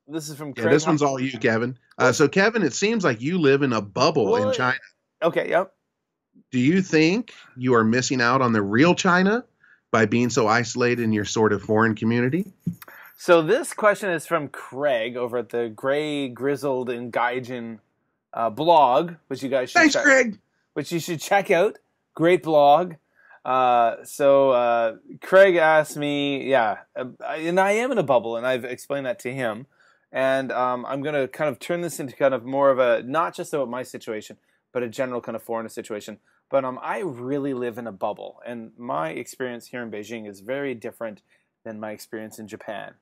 This is from Craig. Yeah, this one's all you, Kevin. So, Kevin, it seems like you live in a bubble in China. Okay. Yep. Do you think you are missing out on the real China by being so isolated in your sort of foreign community? So this question is from Craig over at the Gray Grizzled and Gaijin blog, which you guys should Craig. Which you should check out. Great blog. So Craig asked me, and I am in a bubble, and I've explained that to him. And I'm going to kind of turn this into kind of more of a, not just about my situation, but a general kind of foreigner situation. But I really live in a bubble, and my experience here in Beijing is very different than my experience in Japan.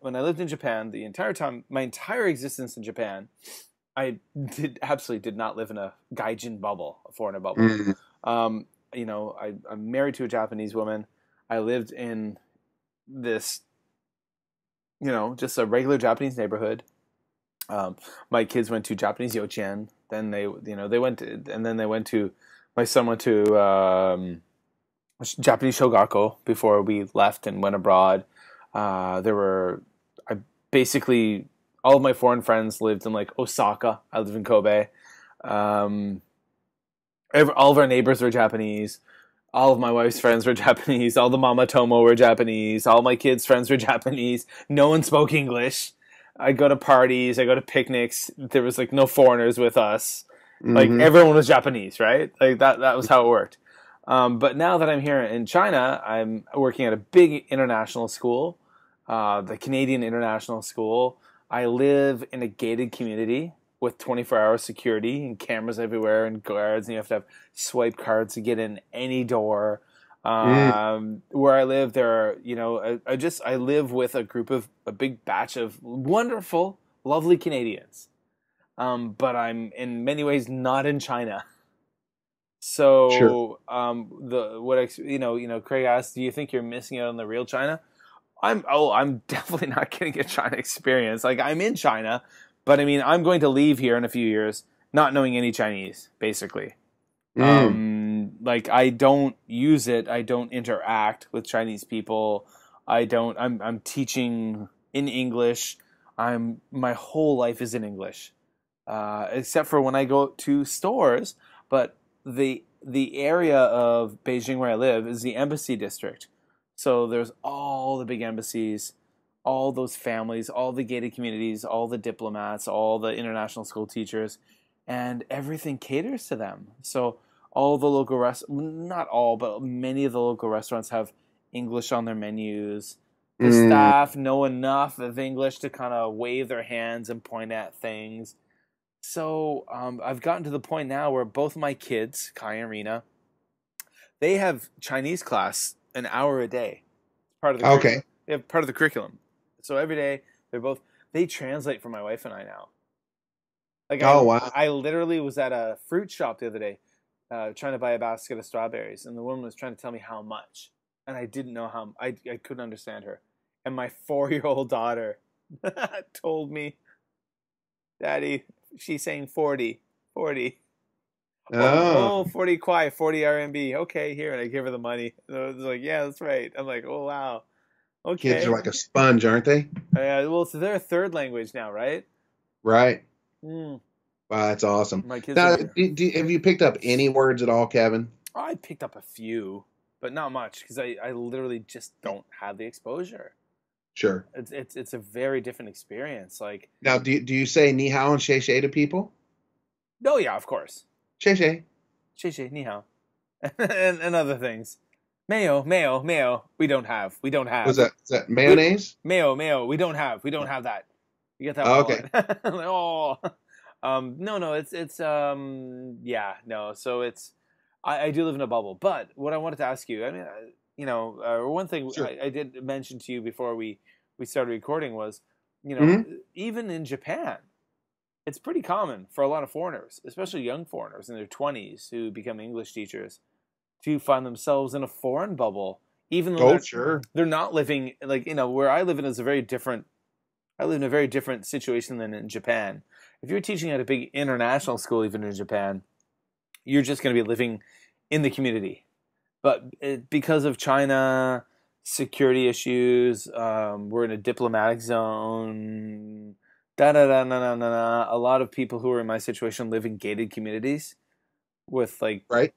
When I lived in Japan, the entire time, my entire existence in Japan, I absolutely did not live in a gaijin bubble, a foreigner bubble. Mm-hmm. I'm married to a Japanese woman. I lived in this, just a regular Japanese neighborhood. My kids went to Japanese Yochien. Then my son went to Japanese Shogako before we left and went abroad. Basically all of my foreign friends lived in like Osaka. I live in Kobe. All of our neighbors were Japanese. All of my wife's friends were Japanese. All the mama tomo were Japanese. All my kids' friends were Japanese. No one spoke English. I go to parties. I go to picnics. There was like no foreigners with us. Mm-hmm. Like everyone was Japanese, right? Like that was how it worked. But now that I'm here in China, I'm working at a big international school, the Canadian International School. I live in a gated community with 24-hour security and cameras everywhere and guards, and you have to have swipe cards to get in any door. Where I live, there are, I live with a big batch of wonderful, lovely Canadians. But I'm in many ways not in China. So, sure. Craig asked, do you think you're missing out on the real China? I'm definitely not getting a China experience. Like, I'm in China, but I mean, I'm going to leave here in a few years not knowing any Chinese, basically. Like, I don't use it. I don't interact with Chinese people. I'm teaching in English. My whole life is in English, except for when I go to stores. But the area of Beijing where I live is the embassy district. So there's all the big embassies, all those families, all the gated communities, all the diplomats, all the international school teachers, and everything caters to them. So all the local not all, but many of the local restaurants have English on their menus. The staff know enough of English to kind of wave their hands and point at things. So I've gotten to the point now where both my kids, Kai and Rena, they have Chinese class an hour a day. Part of the They have part of the curriculum. So every day they translate for my wife and I now. Like wow. I literally was at a fruit shop the other day trying to buy a basket of strawberries, and the woman was trying to tell me how much, and I didn't know how. I couldn't understand her. And my 4-year-old daughter told me, "Daddy, she's saying 40. Oh, 40 kwai, 40 RMB. Okay, here." And I give her the money. And I was like, yeah, that's right. I'm like, oh, wow. Okay. Kids are like a sponge, aren't they? Well, so they're a third language now, right? Right. Wow, that's awesome. My kids now, have you picked up any words at all, Kevin? I picked up a few, but not much, because I literally just don't have the exposure. Sure. It's a very different experience. Like, now, do you say ni hao and xie xie to people? Oh, yeah, of course. Xie xie. Xie xie, ni hao. and other things. Mayo. We don't have. Was that mayonnaise? Mayo. We don't have that. You get that? Oh, okay. No. It's yeah, no. So it's, I do live in a bubble. But what I wanted to ask you, I mean, one thing sure. I did mention to you before we started recording was, you know, even in Japan, it's pretty common for a lot of foreigners, especially young foreigners in their 20s who become English teachers, to find themselves in a foreign bubble, even though they're not living, like, you know, where I live in is I live in a very different situation than in Japan. If you're teaching at a big international school, even in Japan, you're just going to be living in the community. But because of China, security issues, we're in a diplomatic zone, a lot of people who are in my situation live in gated communities with, like, right?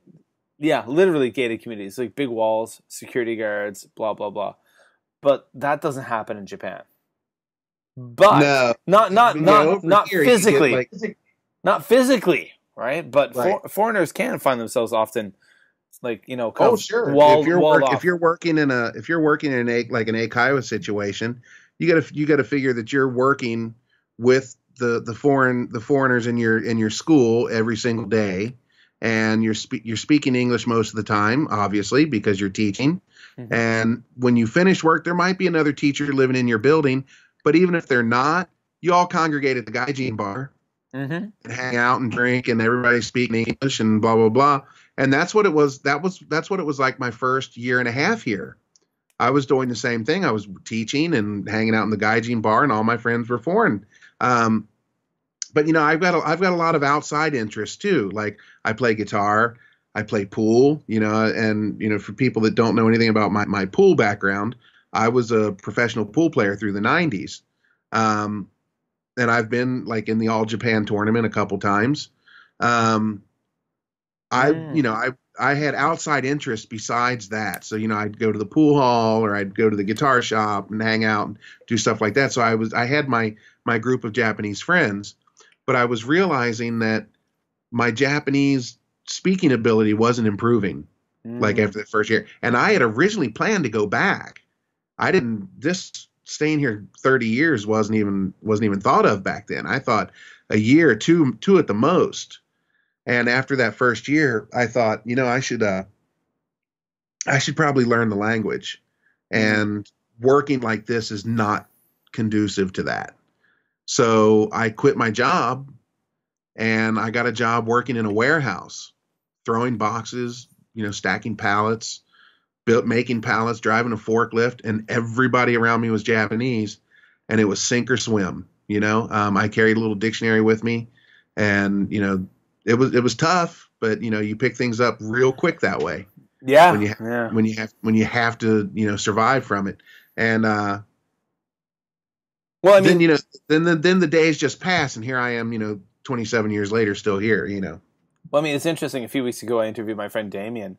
Yeah, literally gated communities, like big walls, security guards, blah, blah, blah. But that doesn't happen in Japan. But no, not physically. Not physically, right? But foreigners can find themselves often, like, you know, if you're working in an Eikaiwa situation, you got to figure that you're working with the foreigners in your school every single day, and you're speaking English most of the time, obviously, because you're teaching. Mm-hmm. And when you finish work, there might be another teacher living in your building, but even if they're not, you all congregate at the gaijin bar and hang out and drink, and everybody's speaking English and blah blah blah. And that's what it was. That's what it was like my first year and a half here. I was doing the same thing. I was teaching and hanging out in the gaijin bar, and all my friends were foreign. But, you know, I've got a lot of outside interests too. Like, I play guitar, I play pool, you know, and, you know, for people that don't know anything about my pool background, I was a professional pool player through the 90s. And I've been, like, in the All Japan tournament a couple times. I had outside interests besides that. So, you know, I'd go to the pool hall, or I'd go to the guitar shop and hang out and do stuff like that. So I had my group of Japanese friends, but I was realizing that my Japanese speaking ability wasn't improving, like, after the first year. And I had originally planned to go back. Staying here 30 years wasn't even thought of back then. I thought a year or two at the most. And after that first year, I thought, you know, I should probably learn the language. And working like this is not conducive to that. So I quit my job, and I got a job working in a warehouse, throwing boxes, you know, stacking pallets, making pallets, driving a forklift, and everybody around me was Japanese, and it was sink or swim. You know, I carried a little dictionary with me, and, you know, it was tough, but, you know, you pick things up real quick that way. Yeah. When you have to, you know, survive from it. And well, I mean, then, you know, then the days just pass, and here I am, you know, 27 years later, still here, you know. Well, I mean, it's interesting. A few weeks ago, I interviewed my friend Damien,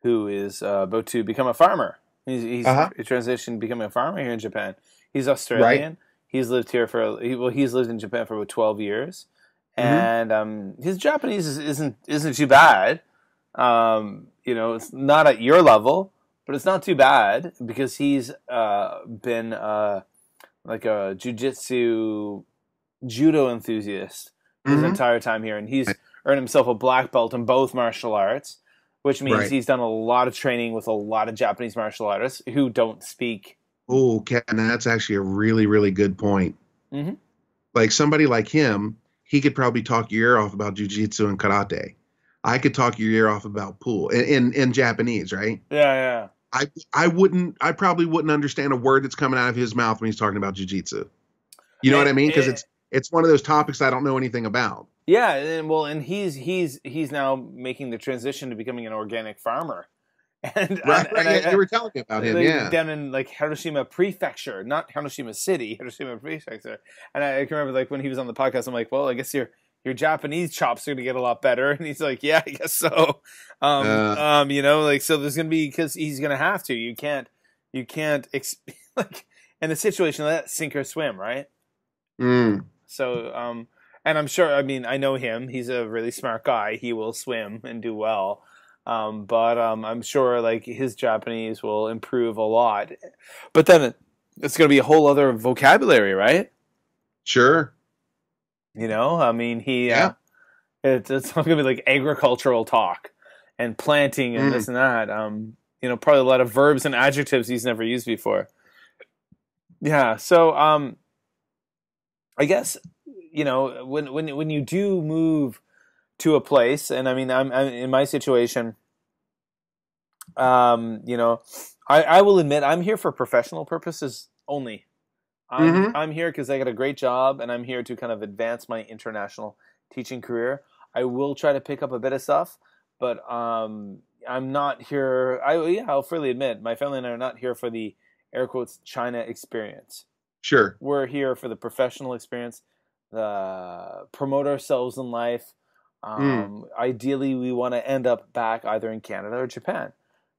who is about to become a farmer. He's transitioned becoming a farmer here in Japan. He's Australian. Right. He's lived in Japan for about 12 years. And his Japanese isn't too bad. You know, it's not at your level, but it's not too bad, because he's been like a judo enthusiast his entire time here, and he's earned himself a black belt in both martial arts, which means he's done a lot of training with a lot of Japanese martial artists who don't speak. Oh, Kevin, that's actually a really, really good point. Like, somebody like him, he could probably talk your ear off about jiu-jitsu and karate. I could talk your ear off about pool in Japanese, right? Yeah. I probably wouldn't understand a word that's coming out of his mouth when he's talking about jiu-jitsu. You know what I mean? Because it's one of those topics I don't know anything about. Yeah, and he's now making the transition to becoming an organic farmer. And you were telling me about him, down in, like, Hiroshima Prefecture, not Hiroshima City, Hiroshima Prefecture. And I can remember, like, when he was on the podcast, I'm like, well, I guess your Japanese chops are going to get a lot better. And he's like, yeah, I guess so. You know, like, so there's going to be, because he's going to have to. You can't, like, in a situation like that, sink or swim, right? So, and I'm sure, I mean, I know him. He's a really smart guy. He will swim and do well. But I'm sure, like, his Japanese will improve a lot. But then it's going to be a whole other vocabulary, right? Sure. You know, I mean, it's not going to be like agricultural talk and planting and this and that. You know, probably a lot of verbs and adjectives he's never used before. Yeah. So, I guess, when you do move to a place, and I mean, I'm in my situation, I will admit I'm here for professional purposes only. Mm-hmm. I'm here because I got a great job, and I'm here to kind of advance my international teaching career. I will try to pick up a bit of stuff, but I'm not here. I'll freely admit, my family and I are not here for the air quotes China experience. Sure. We're here for the professional experience, promote ourselves in life. Ideally, we want to end up back either in Canada or Japan.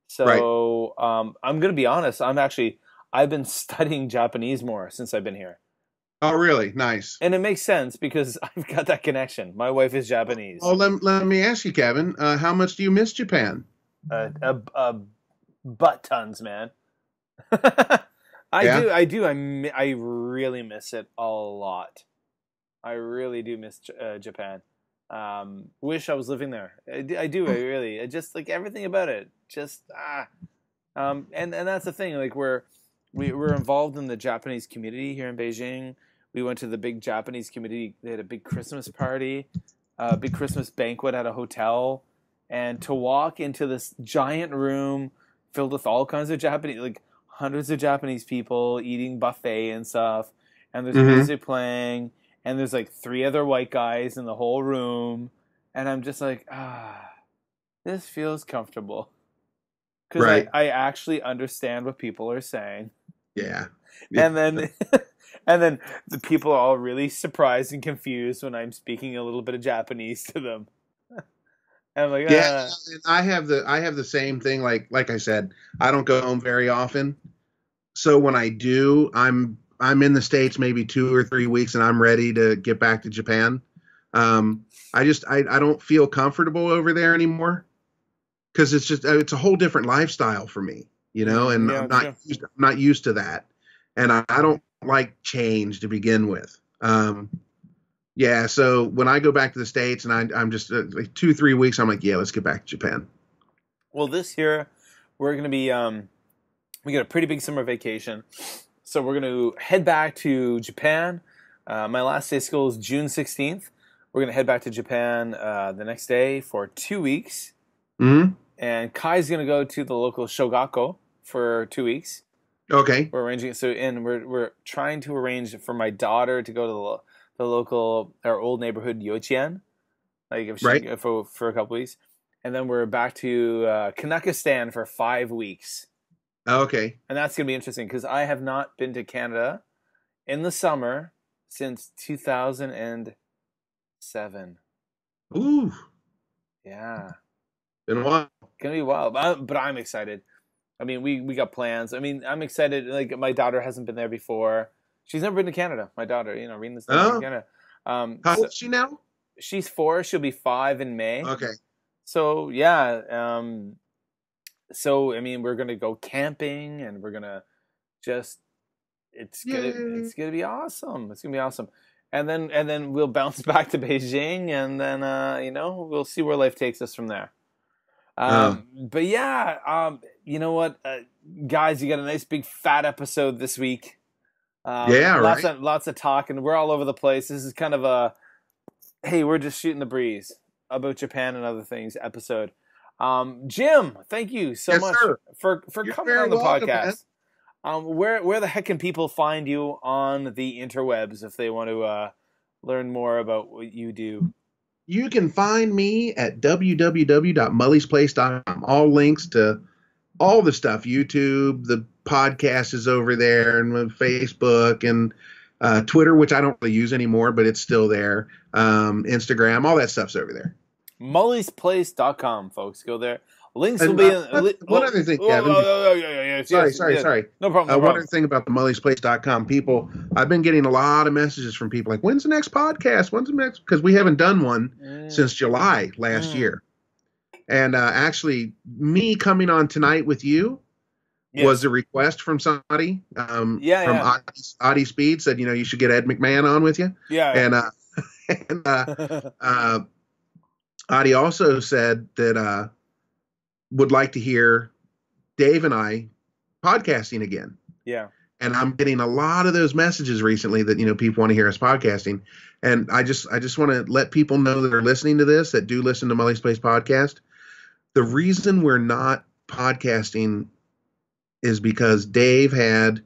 So I'm going to be honest. I've been studying Japanese more since I've been here. Oh, really? Nice. And it makes sense because I've got that connection. My wife is Japanese. Oh, let me ask you, Kevin, how much do you miss Japan? Butt tons, man. I do. I really miss it a lot. I really do miss Japan. Wish I was living there. I do. I really. I just like everything about it. And that's the thing. Like we're involved in the Japanese community here in Beijing. We went to the big Japanese community. They had a big Christmas party, a big Christmas banquet at a hotel, and to walk into this giant room filled with all kinds of Japanese, like hundreds of Japanese people eating buffet and stuff, and there's music playing, and there's like 3 other white guys in the whole room, and I'm just like, this feels comfortable. Because I actually understand what people are saying. Yeah. And then and then the people are all really surprised and confused when I'm speaking a little bit of Japanese to them. I'm like, yeah, I have the same thing. Like I said, I don't go home very often. So when I do, I'm in the States maybe 2 or 3 weeks, and I'm ready to get back to Japan. I don't feel comfortable over there anymore. Because it's a whole different lifestyle for me, and I'm not used to that, and I don't like change to begin with. So when I go back to the States and I'm just like 2-3 weeks, I'm like, yeah, let's get back to Japan. Well, this year we're going to be we got a pretty big summer vacation, so we're going to head back to Japan. My last day of school is June 16th. We're going to head back to Japan the next day for 2 weeks. Mm-hmm. And Kai's going to go to the local shogakko for 2 weeks. Okay. We're arranging it. And we're trying to arrange for my daughter to go to the local, our old neighborhood yochien, like if she, for a couple weeks. And then we're back to Kanakistan for 5 weeks. Okay. And that's going to be interesting because I have not been to Canada in the summer since 2007. Ooh. Yeah. Been a while. Gonna be wild, but I'm excited. I mean, we got plans. I mean, I'm excited. Like my daughter hasn't been there before. She's never been to Canada. My daughter, Rena's never been to Canada. How old is she now? She's 4. She'll be 5 in May. Okay. So yeah. So I mean, we're gonna go camping, and we're gonna just. It's gonna be awesome. It's gonna be awesome. And then we'll bounce back to Beijing, and then we'll see where life takes us from there. But yeah, you know what, guys, you got a nice big fat episode this week. Lots of talk, and we're all over the place. This is kind of a, hey, we're just shooting the breeze about Japan and other things episode. Jim, thank you so much for coming on the podcast. Where the heck can people find you on the interwebs if they want to learn more about what you do? You can find me at www.mullysplace.com. All links to all the stuff, YouTube, the podcast is over there, and Facebook and Twitter, which I don't really use anymore, but it's still there. Instagram, all that stuff's over there. Mullysplace.com, folks. Go there. Links will be in. One other thing, Kevin. Sorry. No problem. One other thing about the mullysplace.com. People, I've been getting a lot of messages from people like, when's the next podcast? When's the next? Because we haven't done one since July last year. And actually, me coming on tonight with you was a request from somebody. Audie Speed said, you should get Ed McMahon on with you. Yeah. And Audie also said that would like to hear Dave and I podcasting again. Yeah. And I'm getting a lot of those messages recently that, people want to hear us podcasting. And I just want to let people know that are listening to this, that do listen to Mully's Place podcast. The reason we're not podcasting is because Dave had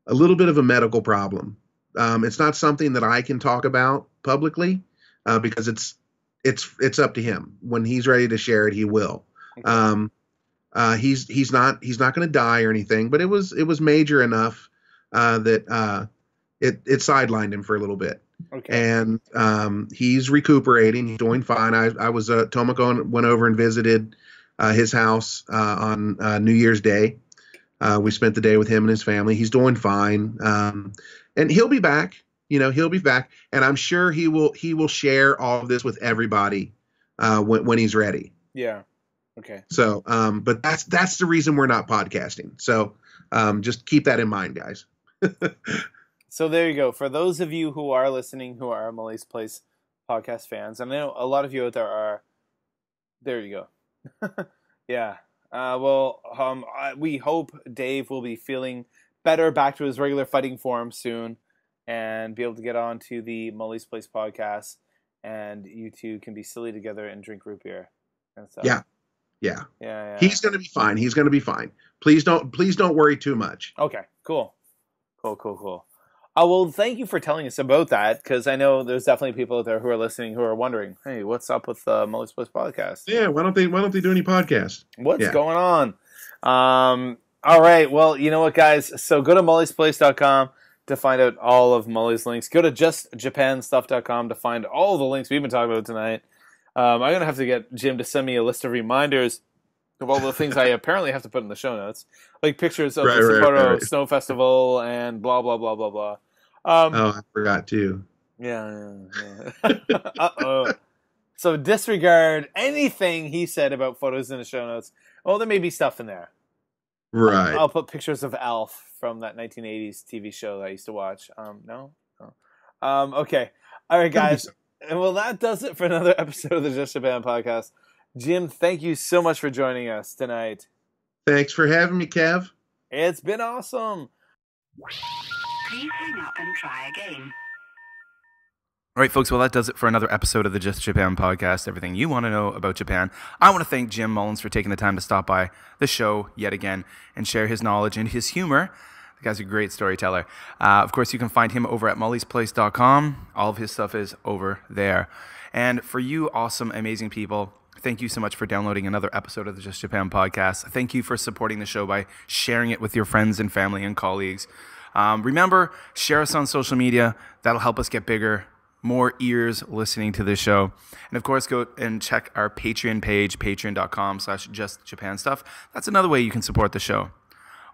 a little bit of a medical problem. It's not something that I can talk about publicly because it's up to him. When he's ready to share it, he will. Okay. He's not going to die or anything, but it was major enough that it sidelined him for a little bit. Okay. And he's recuperating. He's doing fine. I was Tomoko went over and visited his house on New Year's Day. We spent the day with him and his family. He's doing fine. And he'll be back. He'll be back, and I'm sure he will share all of this with everybody when he's ready. Yeah. Okay. So, but that's the reason we're not podcasting. So, just keep that in mind, guys. So there you go. For those of you who are listening, who are Mully's Place podcast fans, and I know a lot of you out there are. There you go. Yeah. We hope Dave will be feeling better, back to his regular fighting form soon, and be able to get on to the Mully's Place podcast, and you two can be silly together and drink root beer and stuff. Yeah. He's going to be fine. He's going to be fine. Please don't worry too much. Okay, cool. Well, thank you for telling us about that, because I know there's definitely people out there who are listening who are wondering, hey, what's up with the Mully's Place podcast? Yeah, why don't they do any podcasts? What's going on? All right, well, you know what, guys? So go to mullysplace.com to find out all of Mully's links. Go to justjapanstuff.com to find all the links we've been talking about tonight. I'm going to have to get Jim to send me a list of reminders of all the things I apparently have to put in the show notes, like pictures of the Sapporo Snow Festival and blah, blah, blah, blah, blah. I forgot too. Yeah. Uh-oh. So disregard anything he said about photos in the show notes. Oh, there may be stuff in there. Right. I'll put pictures of Alf from that 1980s TV show that I used to watch. No? Okay. All right, guys. And well, that does it for another episode of the Just Japan podcast. Jim, thank you so much for joining us tonight. Thanks for having me, Kev. It's been awesome. Please hang up and try again. All right, folks, well, that does it for another episode of the Just Japan podcast, everything you want to know about Japan. I want to thank Jim Mullins for taking the time to stop by the show yet again and share his knowledge and his humor. The guy's a great storyteller. Of course, you can find him over at mullysplace.com. All of his stuff is over there. And for you awesome, amazing people, thank you so much for downloading another episode of the Just Japan podcast. Thank you for supporting the show by sharing it with your friends and family and colleagues. Remember, share us on social media. That'll help us get bigger. More ears listening to this show. And of course, go and check our Patreon page, patreon.com/justjapanstuff. That's another way you can support the show.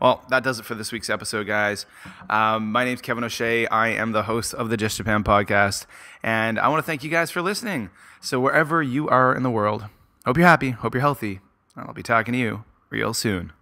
Well, that does it for this week's episode, guys. My name's Kevin O'Shea. I am the host of the Just Japan podcast. And I want to thank you guys for listening. So wherever you are in the world, hope you're happy, hope you're healthy. And I'll be talking to you real soon.